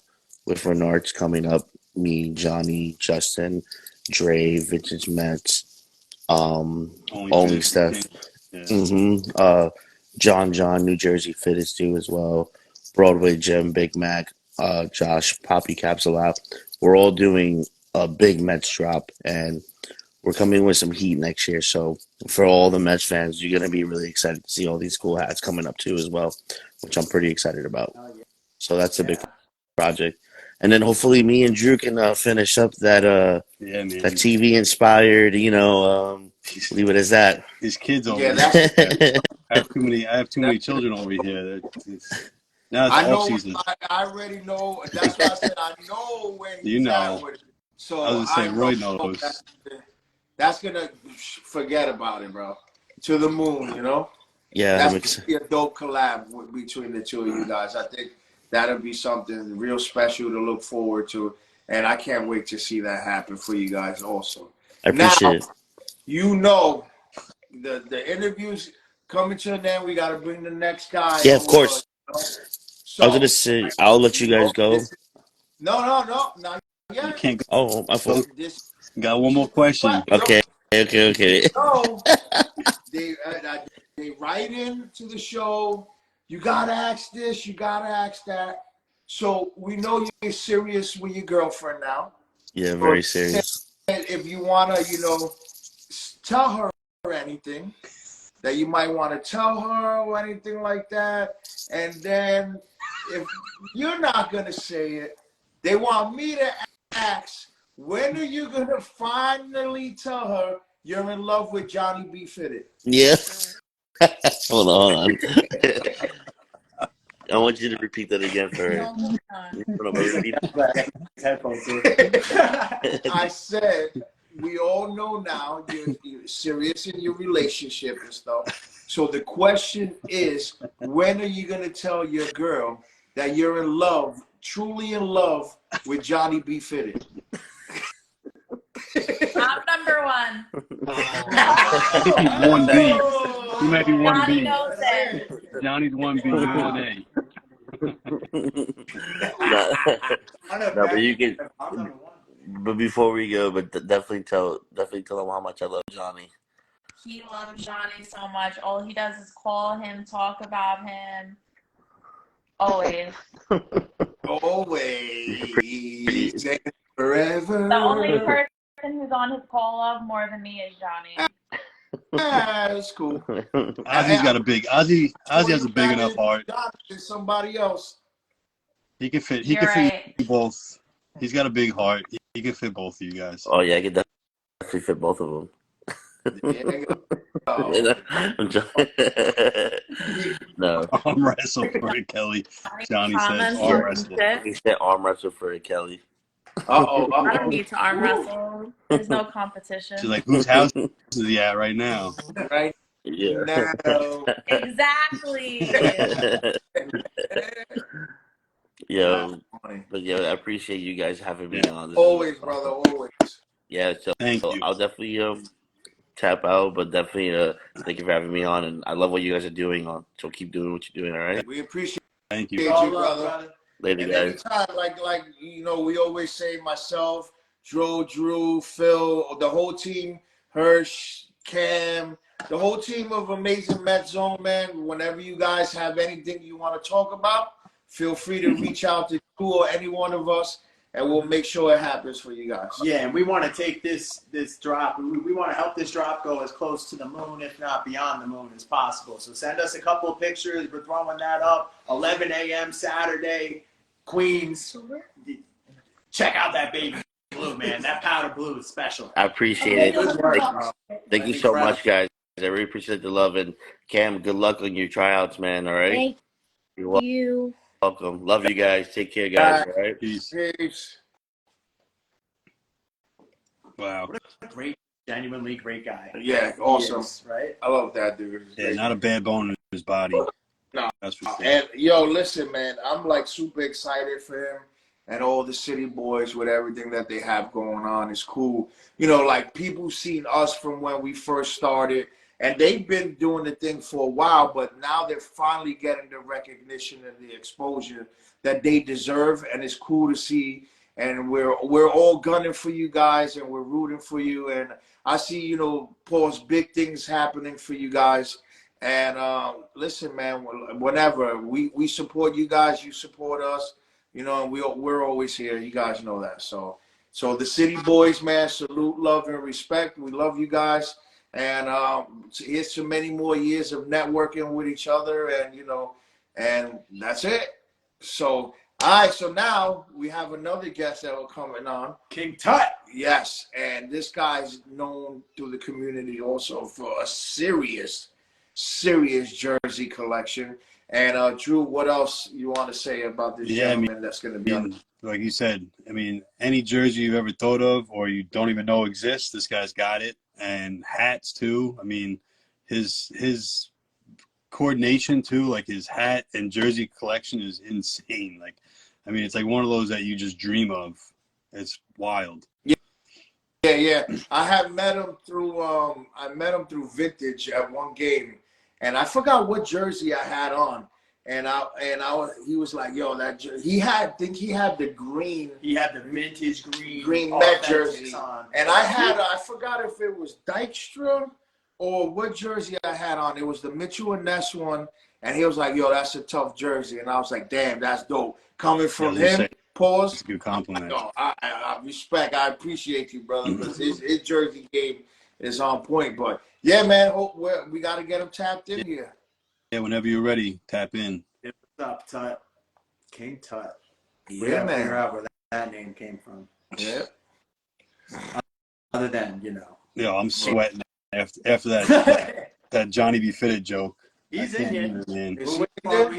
with Renard's coming up. Me, Johnny, Justin, Dre, Vintage Mets, only Steph. Yeah. John, New Jersey Fit is due as well. Broadway Jim, Big Mac, Josh, Poppy Capsula. We're all doing a big Mets drop, and we're coming with some heat next year. So for all the Mets fans, you're going to be really excited to see all these cool hats coming up too as well, which I'm pretty excited about. So that's a big project. And then hopefully me and Drew can finish up that that TV inspired, leave it as that. These kids over Yeah, here. I have too many children over here. Now it's off season. I already know. That's why I said I know where he's at with it. So I was gonna say Roy knows. That's gonna forget about it, bro. To the moon, you know. Yeah, that's gonna be a dope collab between the two of you guys. I think that'll be something real special to look forward to, and I can't wait to see that happen for you guys also. I appreciate it. You know, the interviews coming to an end. We got to bring the next guy. Yeah, of course. So, I was gonna say I'll let you guys go. No, not yet. You can't go. Oh, my fault. Got one more question. Okay. So they write in to the show. You gotta ask this. You gotta ask that. So we know you're serious with your girlfriend now. Yeah, very serious. If you wanna, tell her anything that you might want to tell her or anything like that. And then if you're not going to say it, they want me to ask, when are you going to finally tell her you're in love with Johnny B. Fitted? Yeah. Hold on. I want you to repeat that again for her. I said, we all know now you're serious in your relationship and stuff. So the question is, when are you going to tell your girl that you're in love, truly in love with Johnny B. Fitted? I'm number one. I think he's 1B. He might be 1B. Johnny knows it. Johnny's 1B, you're 1A. No, but you can. But before we go, but definitely tell them how much I love Johnny. he loves Johnny so much. All he does is call him, talk about him. Always. Always and The only forever. person who's on his call log more than me is Johnny. That's cool. Ozzy's got a big Ozzy has a big enough heart. There's somebody else. He can fit You're right. you both. He's got a big heart. He can fit both of you guys. Oh yeah, I could definitely fit both of them. I'm joking. No. Arm wrestle for it, Kelly. Johnny says arm wrestle. He said arm wrestle for Kelly. I don't need to arm wrestle. There's no competition. She's like, whose house is he at right now? Right Yeah. now. Exactly. Yo, but yo, I appreciate you guys having me on. This Always, brother, always. Yeah, so Thank you. I'll definitely tap out, but definitely thank you for having me on, and I love what you guys are doing. So keep doing what you're doing. All right. We appreciate Thank you. you, brother. Later, And guys. anytime, like we always say, myself, Drew, Phil, the whole team, Hirsh, Cam, the whole team of Amazing Met Zone, man. Whenever you guys have anything you want to talk about, feel free to reach out to Drew or any one of us, and we'll make sure it happens for you guys. Yeah, and we want to take this drop. We want to help this drop go as close to the moon, if not beyond the moon, as possible. So send us a couple of pictures. We're throwing that up. 11 a.m. Saturday, Queens. Check out that baby blue, man. That powder blue is special. I appreciate it. Thank you so Incredible. much, guys. I really appreciate the love, and Cam, good luck on your tryouts, man. All right. Thank You're you. welcome. Love you guys. Take care, guys. All right. Peace. Peace. What Wow. a great, genuinely great guy. Yeah, awesome. He is, right? I love that dude. Yeah, not a bad bone in his body. No. That's for sure. And yo, listen, man, I'm like super excited for him and all the city boys with everything that they have going on. It's cool. You know, like people seen us from when we first started, and they've been doing the thing for a while, but now they're finally getting the recognition and the exposure that they deserve, and it's cool to see. And we're all gunning for you guys, and we're rooting for you. And I see, Paul's big things happening for you guys. And listen, man, whenever we support you guys, you support us, and we're always here. You guys know that. So the city boys, man, salute, love, and respect. We love you guys. And here's so many more years of networking with each other, and that's it. So, all right, so now we have another guest that will coming on. King Tut. Yes, and this guy's known through the community also for a serious jersey collection. And Drew, what else you want to say about this gentleman that's going to be on? Like you said, any jersey you've ever thought of or you don't even know exists, this guy's got it. And hats too. His coordination too, like his hat and jersey collection is insane. It's like one of those that you just dream of. It's wild. Yeah. I have met him through Vintage at one game, and I forgot what jersey I had on. And he was like, "Yo, that he had the green." He had the vintage green Met jersey on. And I forgot if it was Dykstra or what jersey I had on. It was the Mitchell and Ness one, and he was like, "Yo, that's a tough jersey," and I was like, "Damn, that's dope." Coming from him, pause. That's a good compliment. No, I respect. I appreciate you, brother, because his jersey game is on point. But yeah, man, we got to get him tapped in here. Yeah, whenever you're ready, tap in. What's up, Tut? King Tut. Yeah, We gotta man. figure out where that name came from. Yeah. Other than, Yeah, I'm sweating after that Johnny B. Fitted joke. He's in here. Man.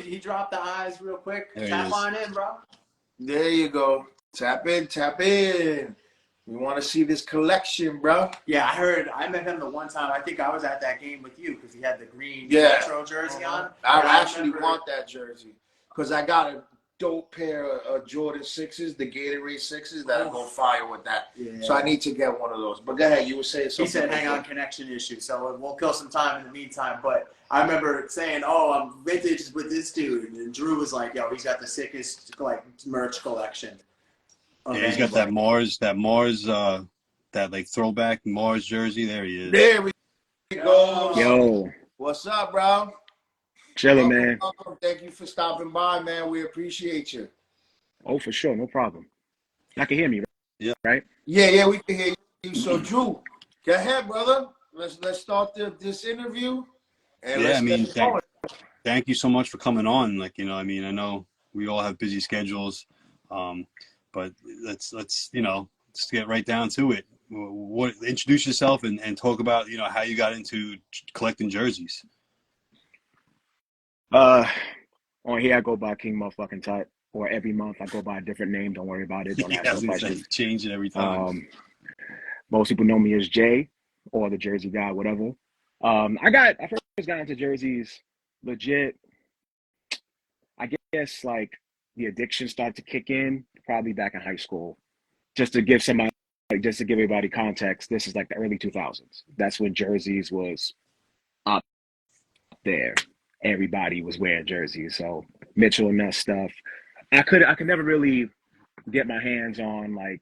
He dropped the eyes real quick. There he Tap is. on in, bro. There you go. Tap in. We want to see this collection, bro. Yeah, I met him the one time. I think I was at that game with you because he had the green Metro jersey on. I actually want that jersey because I got a dope pair of Jordan 6s, the Gatorade 6s, that'll go fire with that. Yeah. So I need to get one of those. But go ahead, you were saying something. He said, hang on, connection issue. So we'll kill some time in the meantime. But I remember saying, I'm vintage with this dude. And Drew was like, yo, he's got the sickest merch collection. Yeah, he's got that Mars, that throwback Mars jersey. There he is. There we go. Yo, What's up, bro? chilling, man. Welcome. Thank you for stopping by, man. We appreciate you. Oh, for sure, no problem. Y'all can hear me, Yeah. right? Yeah, we can hear you. So, Drew, go ahead, brother. Let's start this interview, and Yeah, I let's get mean, it going. thank you so much for coming on. Like, I mean, I know we all have busy schedules, but let's let's get right down to it. What introduce yourself and talk about how you got into collecting jerseys. On here I go by King Motherfucking Tut, or every month I go by a different name. Don't worry about it. Don't Yeah, ask I no was gonna say, questions. change it every time. Most people know me as Jay or the Jersey guy, whatever. I first got into jerseys legit. I guess like the addiction started to kick in probably back in high school. Just to give everybody context, this is like the early 2000s. That's when jerseys was up there. Everybody was wearing jerseys. So Mitchell and Ness stuff. I could never really get my hands on like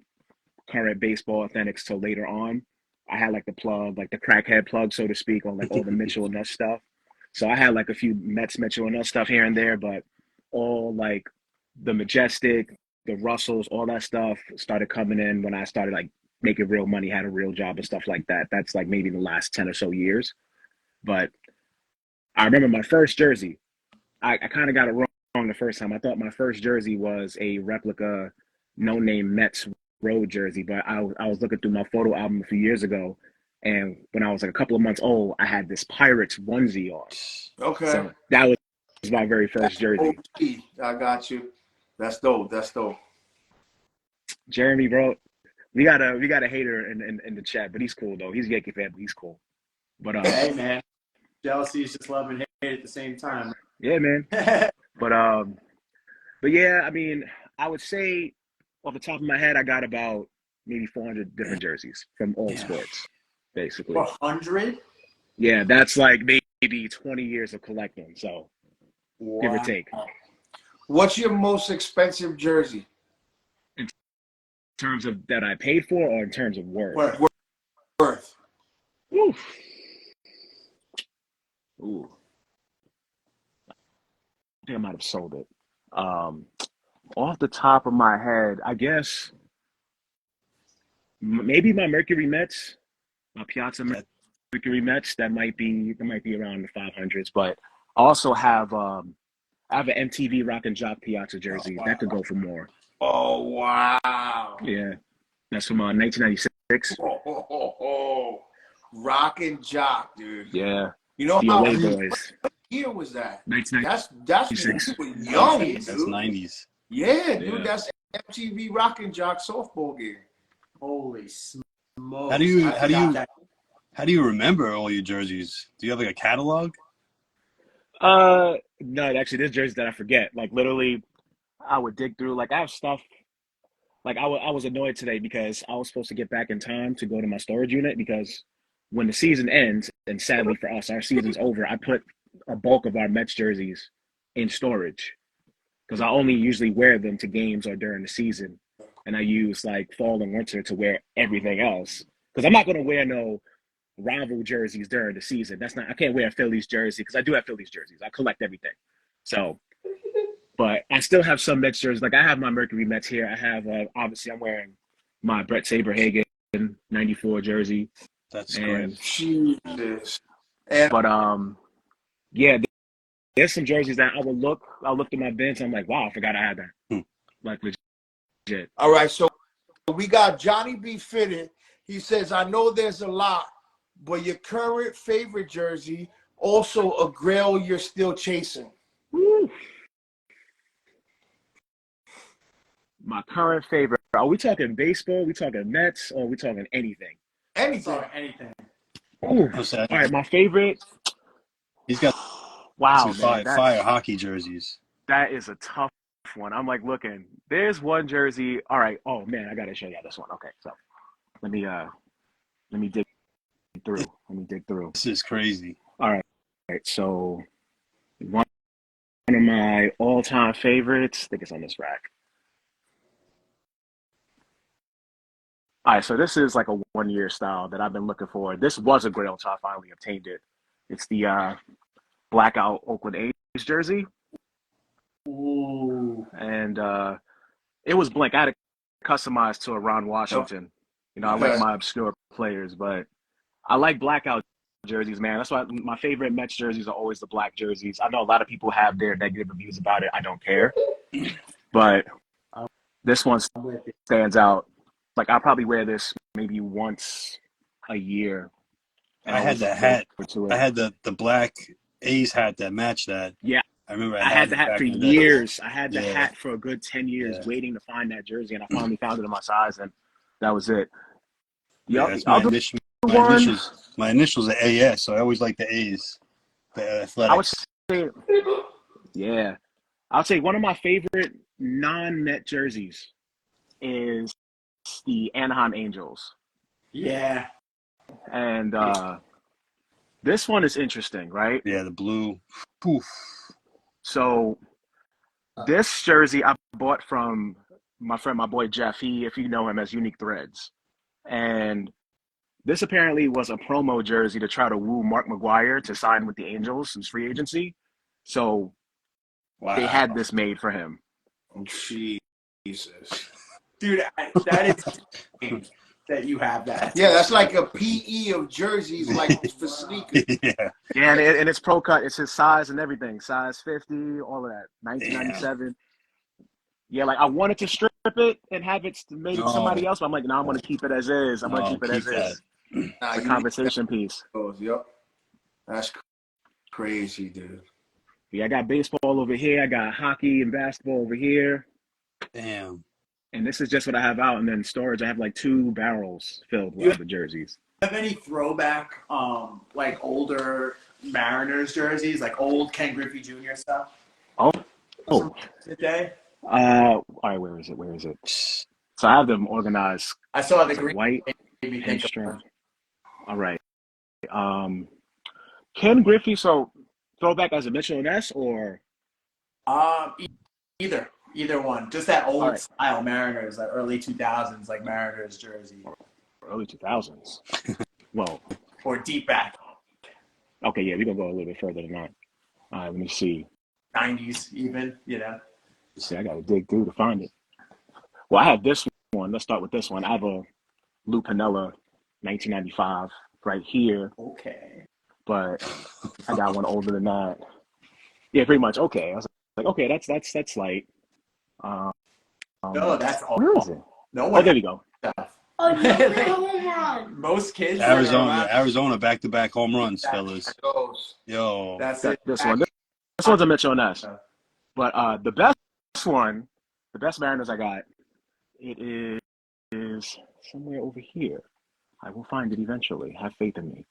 current baseball authentics till later on. I had like the plug, like the crackhead plug, so to speak, on like all the Mitchell and Ness stuff. So I had like a few Mets, Mitchell and Ness stuff here and there, but all like the Majestic, the Russells, all that stuff started coming in when I started like making real money, had a real job and stuff like that. That's like maybe the last 10 or so years. But I remember my first jersey. I kind of got it wrong the first time. I thought my first jersey was a replica no-name Mets road jersey, but I was looking through my photo album a few years ago, and when I was like a couple of months old, I had this Pirates onesie on. Okay. So that was my very first jersey. I got you. That's dope. Jeremy, bro, we got a hater in the chat, but he's cool though. He's a Yankee fan, but he's cool. But Hey, man. Jealousy is just love and hate at the same time. yeah, man. But yeah, I mean, I would say off the top of my head, I got about maybe 400 different jerseys from all sports, basically. 400? Yeah, that's like maybe 20 years of collecting, so give or take. What's your most expensive jersey? In terms of that I paid for, or in terms of worth? Worth. Ooh. I think I might have sold it. Off the top of my head, I guess maybe my Mercury Mets, my Piazza Mercury Mets. That might be around the 500s. But I also have I have an MTV Rock and Jock Piazza jersey that could go for more. Oh wow! Yeah, that's from 1996. Rock and Jock, dude. Yeah, You know the how Away Boys. what year was that? 1996. That's when we were young, dude. That's 90s. Yeah, dude, Yeah. that's MTV Rock and Jock softball game. Holy smokes. How do you remember all your jerseys? Do you have like a catalog? No, actually, there's jerseys that I forget. Like literally, I would dig through. Like I have stuff. Like I was annoyed today because I was supposed to get back in time to go to my storage unit because when the season ends, and sadly for us, our season's over. I put a bulk of our Mets jerseys in storage because I only usually wear them to games or during the season, and I use like fall and winter to wear everything else because I'm not gonna wear no rival jerseys during the season. I can't wear a Phillies jersey because I do have Phillies jerseys. I collect everything. So, but I still have some Mets jerseys. Like I have my Mercury Mets here. I have obviously I'm wearing my Brett Saberhagen '94 jersey. That's And great. Jesus. but yeah, there's some jerseys that I'll look through my bench. I'm like, wow, I forgot I had that. Like legit. All right, so we got Johnny B. Fitted. He says, I know there's a lot, but your current favorite jersey, also a grail you're still chasing. Woo. My current favorite. Are we talking baseball? We talking Mets? Or are we talking anything? Anything. Ooh. All right, my favorite. He's got Wow, some man, fire hockey jerseys. that is a tough one. I'm like looking. There's one jersey. All right. Oh man, I gotta show you this one. Okay, so let me dig through. This is crazy. All right. So one of my all-time favorites. I think it's on this rack. All right, so this is like a one-year style that I've been looking for. This was a grail until I finally obtained it. It's the blackout Oakland A's jersey, Ooh. and it was blank. I had it customized to a Ron Washington. You know, I like my obscure players, but I like blackout jerseys, man. That's why my favorite Mets jerseys are always the black jerseys. I know a lot of people have their negative reviews about it. I don't care, but this one stands out. Like, I'll probably wear this maybe once a year. And I had the hat. I had the black A's hat that matched that. Yeah. I remember I had the hat for years. I had the hat for a good 10 years waiting to find that jersey, and I finally found it in my size, and that was it. Yeah, that's my initials are AS, so I always like the A's. The Athletics. I would say one of my favorite non-Met jerseys is the Anaheim Angels. Yeah. And this one is interesting, right? Yeah, the blue. Poof. So this jersey I bought from my friend, my boy Jeff. If you know him, as Unique Threads. And this apparently was a promo jersey to try to woo Mark McGwire to sign with the Angels since free agency. So they had this made for him. Oh, Jesus. Dude, that is that you have that. Yeah, that's like a PE of jerseys, like for sneakers. Yeah, and it's pro cut. It's his size and everything. Size 50, all of that. 1997. Damn. Yeah, like I wanted to strip it and have it made it somebody else, but I'm like, no, I'm going to keep it as is. I'm going to keep it as is. It's a conversation piece. Yep. That's crazy, dude. Yeah, I got baseball over here. I got hockey and basketball over here. Damn. And this is just what I have out. And then storage, I have like 2 barrels filled with the jerseys. Do you have any throwback, like older Mariners jerseys, like old Ken Griffey Jr. stuff? Oh. Today? All right, where is it? So I have them organized. I saw the green white and string. All right. Ken Griffey, so throwback as a Mitchell and S or? Either one. Just that old style Mariners, like early 2000s, like Mariners jersey. Early 2000s. Well. Or deep back. Okay, yeah, we're going to go a little bit further than that. All right, let me see. 90s even, you know. See, I got to dig through to find it. Well, I have this one. Let's start with this one. I have a Lou Piniella 1995 right here. Okay. But I got one older than that. Yeah, pretty much. Okay. I was like, okay, that's light. No, that's all. Where is it? No one. Oh, there we go. Oh, no, most kids. Arizona back-to-back home runs, fellas. Yo. That's it. This one. This one's a Mitchell and S. But the best one, the best Mariners I got, it is somewhere over here. I will find it eventually. Have faith in me.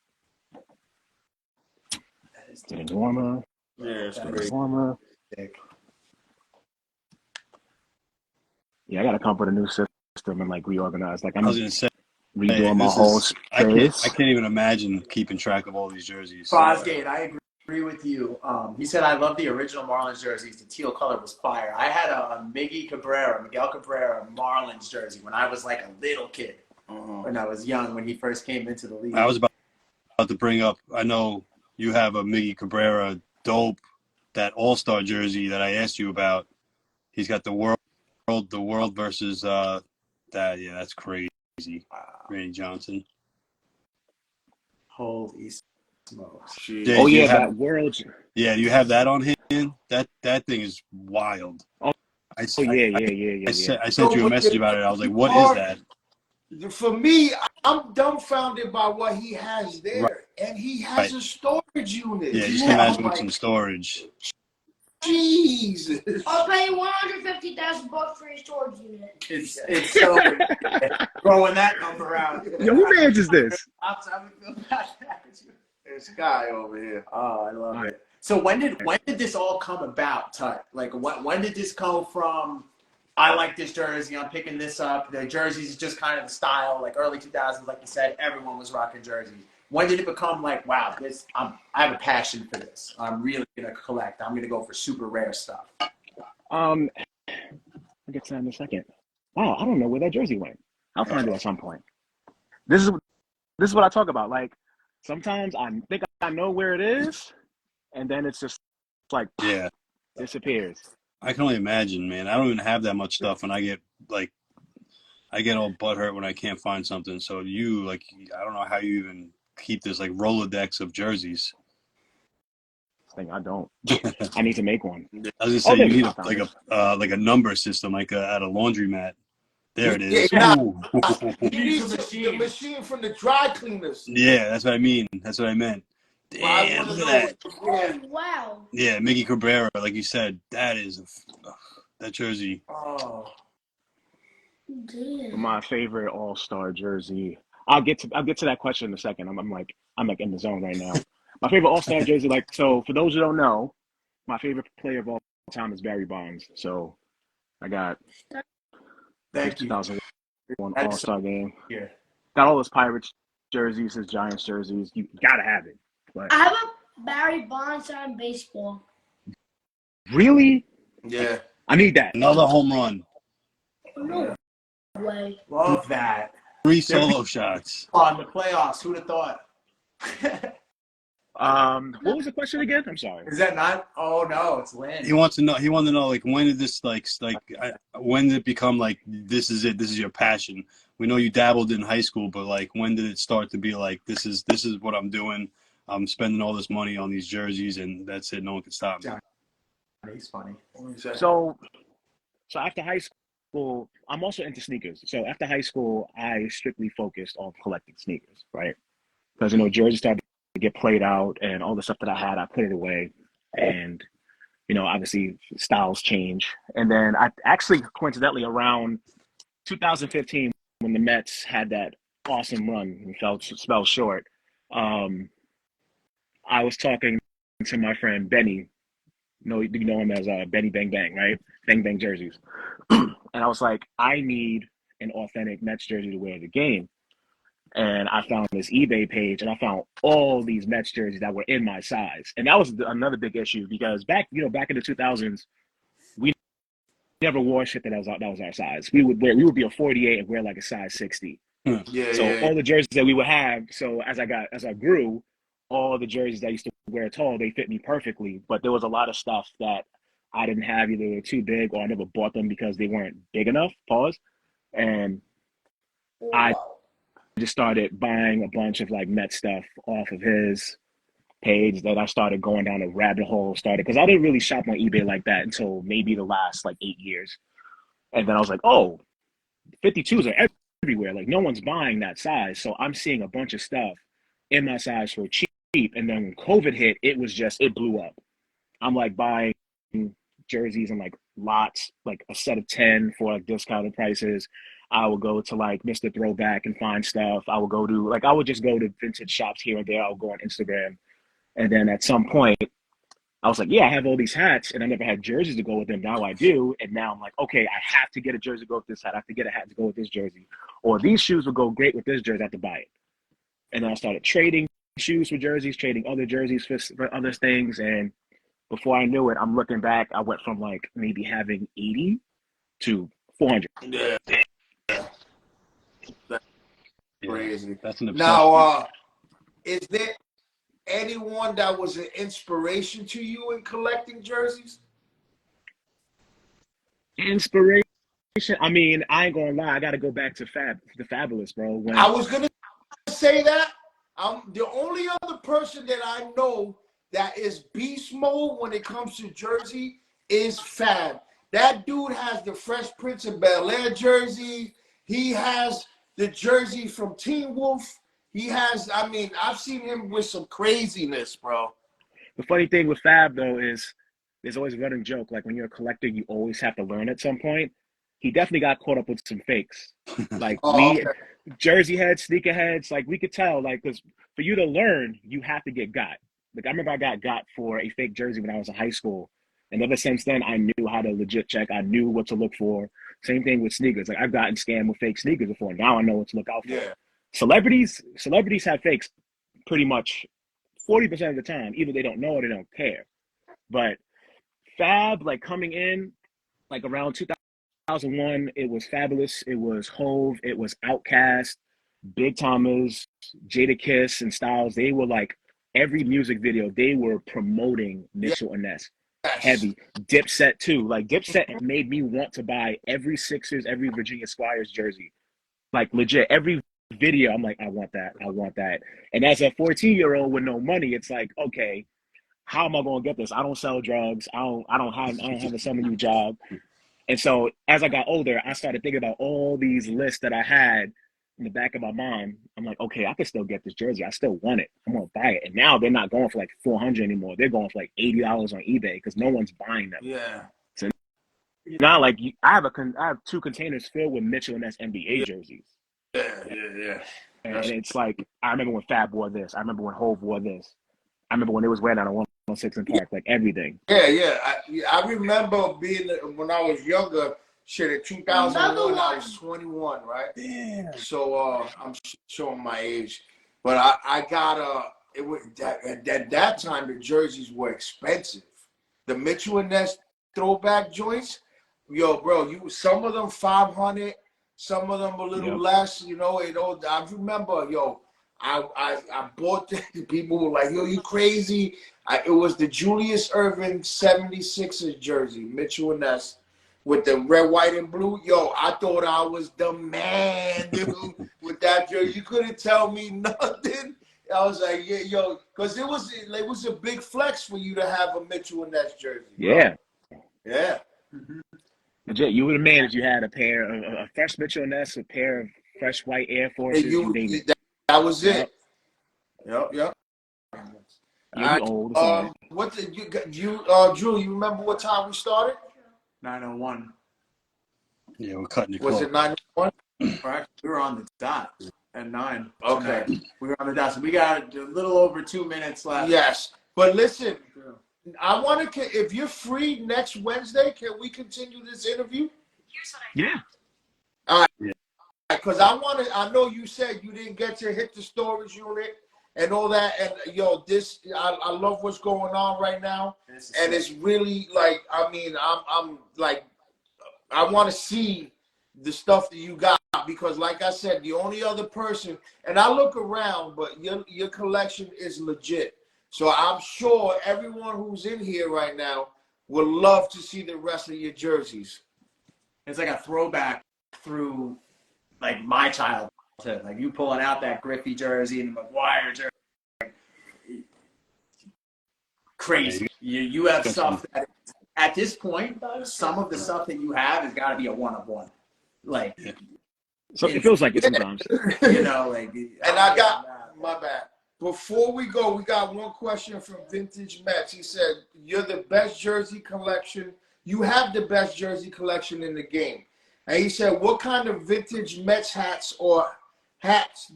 It's getting warmer. Yeah, it's great. Warmer. Yeah, I gotta come up with a new system and like reorganize. Like I was gonna say, redoing my whole space. I can't even imagine keeping track of all these jerseys. Fosgate, I agree with you. He said, I love the original Marlins jerseys. The teal color was fire. I had a Miguel Cabrera Marlins jersey when I was like a little kid. When I was young, when he first came into the league. I was about to bring up, I know you have a Miggy Cabrera dope, that all-star jersey that I asked you about. He's got the world versus that. Yeah, that's crazy. Wow. Randy Johnson. Holy smokes. Jay, that world. Yeah, you have that on hand? That thing is wild. I sent you a message about it. I was like, what is that? For me, I'm dumbfounded by what he has there. Right. And he has a storage unit. Yeah, just imagine what's in storage. Jesus. I'll pay you $150,000 for your storage unit. It's so throwing that number out. Yo, who manages this? This guy over here. Oh, I love it. So when did this all come about, Tut? Like when did this come from? I like this jersey. I'm picking this up. The jerseys is just kind of the style, like early 2000s, like you said, everyone was rocking jerseys. When did it become like, wow, I have a passion for this. I'm really gonna collect. I'm gonna go for super rare stuff. I'll get to that in a second. Wow, I don't know where that jersey went. I'll find it at some point. This is what I talk about. Like, sometimes I think I know where it is, and then it's just like Yeah, disappears. I can only imagine, man. I don't even have that much stuff, and like I get all butthurt when I can't find something. So you like, I don't know how you even keep this like Rolodex of jerseys. Thing I don't. I need to make one. I was gonna Oh, say you maybe need I found it. like a number system like at a laundromat. There it Yeah, is. nah, Ooh. he needs the machine from the dry cleaners. Yeah, that's what I mean. That's what I meant. Well, I Damn, want to look at know. that. Oh, wow. Yeah, Miggy Cabrera, like you said, that is that jersey. Oh, Damn. My favorite All-Star jersey. I'll get to that question in a second. I'm like in the zone right now. My favorite All-Star jersey, like, so for those who don't know, my favorite player of all time is Barry Bonds. So I got his thank you. 2001 That is so All-Star game. here. Got all his Pirates jerseys, his Giants jerseys. You gotta have it. But I have a Barry Bonds on baseball. really, Yeah. I need that. Another home run. No way. Love that. 3 solo shots. On the playoffs, who'd have thought? What was the question again? I'm sorry. Is that not? Oh no, it's Lynn. He wants to know. He wanted to know like when did this when did it become like this is it? This is your passion. We know you dabbled in high school, but like when did it start to be like this is what I'm doing? I'm spending all this money on these jerseys, and that's it. No one can stop me. He's funny. So after high school, I'm also into sneakers. So after high school, I strictly focused on collecting sneakers, right? Because jerseys started to get played out, and all the stuff that I had, I put it away, and obviously styles change. And then I actually coincidentally around 2015 when the Mets had that awesome run and fell short, I was talking to my friend Benny. You know him as Benny Bang Bang, right? Bang Bang jerseys. And I was like, I need an authentic Mets jersey to wear at the game. And I found this eBay page, and I found all these Mets jerseys that were in my size. And that was another big issue because back in the 2000s, we never wore shit that was our size. We would be a 48 and wear like a size 60. Yeah. All the jerseys that we would have. So as I grew, all the jerseys I used to wear tall, they fit me perfectly. But there was a lot of stuff that I didn't have. Either they were too big or I never bought them because they weren't big enough. Pause. And I just started buying a bunch of like Met stuff off of his page. That I started going down a rabbit hole. Because I didn't really shop on eBay like that until maybe the last like 8 years. And then I was like, oh, 52s are everywhere. Like no one's buying that size. So I'm seeing a bunch of stuff in my size for cheap. And then when COVID hit, it blew up. I'm like buying jerseys and like lots, like a set of 10 for like discounted prices. I would go to like Mr. Throwback and find stuff. I would just go to vintage shops here and there. I'll go on Instagram. And then at some point, I was like, yeah, I have all these hats and I never had jerseys to go with them. Now I do. And now I'm like, okay, I have to get a jersey to go with this hat. I have to get a hat to go with this jersey. Or these shoes would go great with this jersey. I have to buy it. And then I started trading shoes for jerseys, trading other jerseys for other things. And before I knew it, I'm looking back, I went from like maybe having 80 to 400. Yeah. That's crazy. That's an obsession. Now, is there anyone that was an inspiration to you in collecting jerseys? Inspiration? I mean, I ain't gonna lie, I gotta go back to the Fabulous, bro. I was gonna say that. The only other person that I know that is beast mode when it comes to jersey is Fab. That dude has the Fresh Prince of Bel-Air jersey. He has the jersey from Teen Wolf. I've seen him with some craziness, bro. The funny thing with Fab, though, is there's always a running joke. Like, when you're a collector, you always have to learn at some point. He definitely got caught up with some fakes. Like, Okay. jersey heads, sneaker heads, like, we could tell, like, because for you to learn, you have to get got. Like, I remember I got for a fake jersey when I was in high school. And ever since then, I knew how to legit check. I knew what to look for. Same thing with sneakers. Like, I've gotten scammed with fake sneakers before. Now I know what to look out for. Yeah. Celebrities have fakes pretty much 40% of the time. Either they don't know or they don't care. But Fab, like, coming in, like, around 2001, it was Fabulous. It was Hove. It was Outkast. Big Thomas, Jadakiss, and Styles, they were like every music video they were promoting Mitchell and Ness Yes. heavy. Dipset too. Like Dipset made me want to buy every Sixers, every Virginia Squires jersey. Like legit, every video, I'm like, I want that, I want that. And as a 14-year-old with no money, it's like, okay, how am I going to get this? I don't sell drugs. I don't have a summer job. And so as I got older, I started thinking about all these lists that I had in the back of my mind. I'm like, okay, I can still get this jersey. I still want it. I'm gonna buy it. And now they're not going for like $400 anymore. They're going for like $80 on eBay because no one's buying them. Yeah. So now, like, I have 2 containers filled with Mitchell and Ness NBA jerseys. Yeah. And it's like, I remember when Fab wore this. I remember when Hove wore this. I remember when they was wearing out on 106 in Park, like everything. Yeah. I remember being when I was younger. Shit, in 2001, I was 21, right? Yeah. So I'm showing my age, but I got it was at that time the jerseys were expensive. The Mitchell and Ness throwback joints, yo, bro, some of them 500, some of them a little less. You know, I remember, yo, I bought them. People were like, yo, you crazy? It was the Julius Erving 76ers jersey, Mitchell and Ness, with the red, white, and blue. Yo, I thought I was the man, dude, with that jersey. You couldn't tell me nothing. I was like, yeah, yo, because it was a big flex for you to have a Mitchell and Ness jersey. Bro. Yeah. Legit, you were the man if you had a fresh Mitchell and Ness, a pair of fresh white Air Forces. That was it. Yep. You're old. What did you Drew? You remember what time we started? 9:01. Yeah, we're cutting it. Was it 9:01? Right. We were on the dot at 9. Okay. We were on the dot. So we got a little over 2 minutes left. Yes. But listen, I want to, if you're free next Wednesday, can we continue this interview? Yeah. All right. Yeah. Because I know you said you didn't get to hit the storage unit and all that. And, yo, I love what's going on right now. And it's really like, I mean, I'm like, I want to see the stuff that you got because, like I said, the only other person, and I look around, but your collection is legit. So I'm sure everyone who's in here right now would love to see the rest of your jerseys. It's like a throwback through, like, my childhood. Like, you pulling out that Griffey jersey and the McGuire jersey. Crazy. You have stuff that, at this point, some of the stuff that you have has got to be a one of one. Like, so it feels like it sometimes. You know, like. And I got, my bad. Before we go, we got one question from Vintage Mets. He said, you're the best jersey collection. You have the best jersey collection in the game. And he said, what kind of vintage Mets hats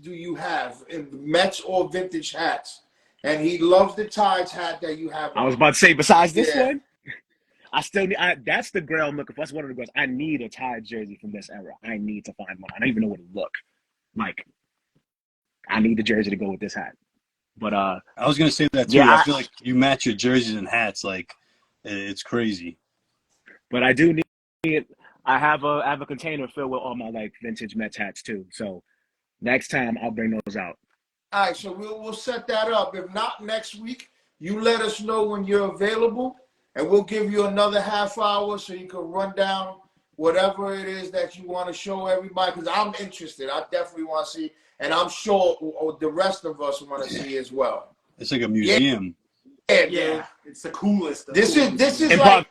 do you have? In Mets or vintage hats? And he loves the Tides hat that you have. I was about to say, besides this one, I still need, that's the grail I'm looking for. That's one of the girls. I need a Tide jersey from this era. I need to find one. I don't even know what it look like. I need the jersey to go with this hat. But I was gonna say that too. Yeah, I feel like you match your jerseys and hats like it's crazy. But I do need it. I have a container filled with all my like vintage Mets hats too. So next time I'll bring those out. All right, so we'll set that up. If not next week, you let us know when you're available, and we'll give you another half hour so you can run down whatever it is that you want to show everybody. Because I'm interested. I definitely want to see. And I'm sure the rest of us want to see as well. It's like a museum. Yeah. It's the coolest. This is like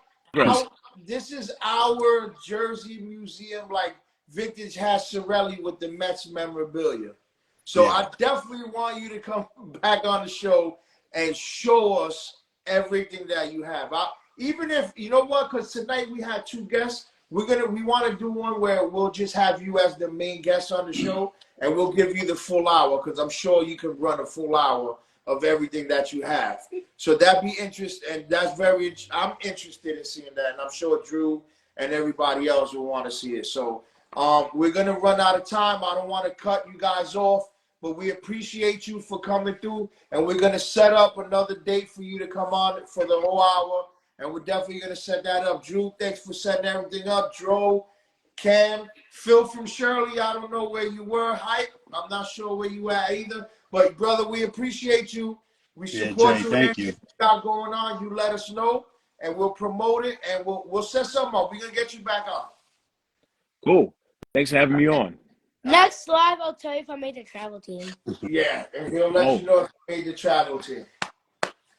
this is our Jersey museum, like vintage Sorelli with the Mets memorabilia. So I definitely want you to come back on the show and show us everything that you have. Even if you know what, because tonight we had 2 guests. We want to do one where we'll just have you as the main guest on the show, and we'll give you the full hour because I'm sure you can run a full hour of everything that you have. So that'd be interesting, and I'm interested in seeing that, and I'm sure Drew and everybody else will want to see it. So we're gonna run out of time. I don't want to cut you guys off, but we appreciate you for coming through, and we're gonna set up another date for you to come on for the whole hour. And we're definitely going to set that up. Drew, thanks for setting everything up. Dro, Cam, Phil from Shirley. I don't know where you were. Hype. I'm not sure where you at either. But brother, we appreciate you. We support Jay, you. thank Anything you. you got going on, you let us know, and we'll promote it, and we'll set something up. We're gonna get you back on. Cool. Thanks for having me on. Next live, I'll tell you if I made the travel team. Yeah, and he'll let you know if you made the travel team.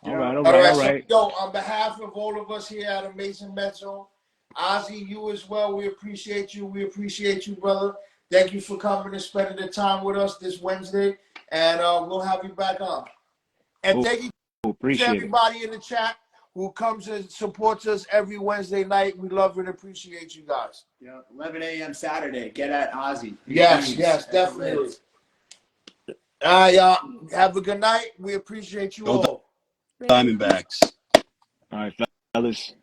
All right. All right, so yo, on behalf of all of us here at Amazing Met Zone, Ozzy, you as well, we appreciate you. We appreciate you, brother. Thank you for coming and spending the time with us this Wednesday, and we'll have you back on. And thank you to Appreciate everybody in the chat who comes and supports us every Wednesday night. We love and appreciate you guys. Yeah, 11 a.m. Saturday. Get at Ozzy. Yes, Please. yes, definitely. All right, y'all. Have a good night. We appreciate you Go all. Diamondbacks. All right, fellas.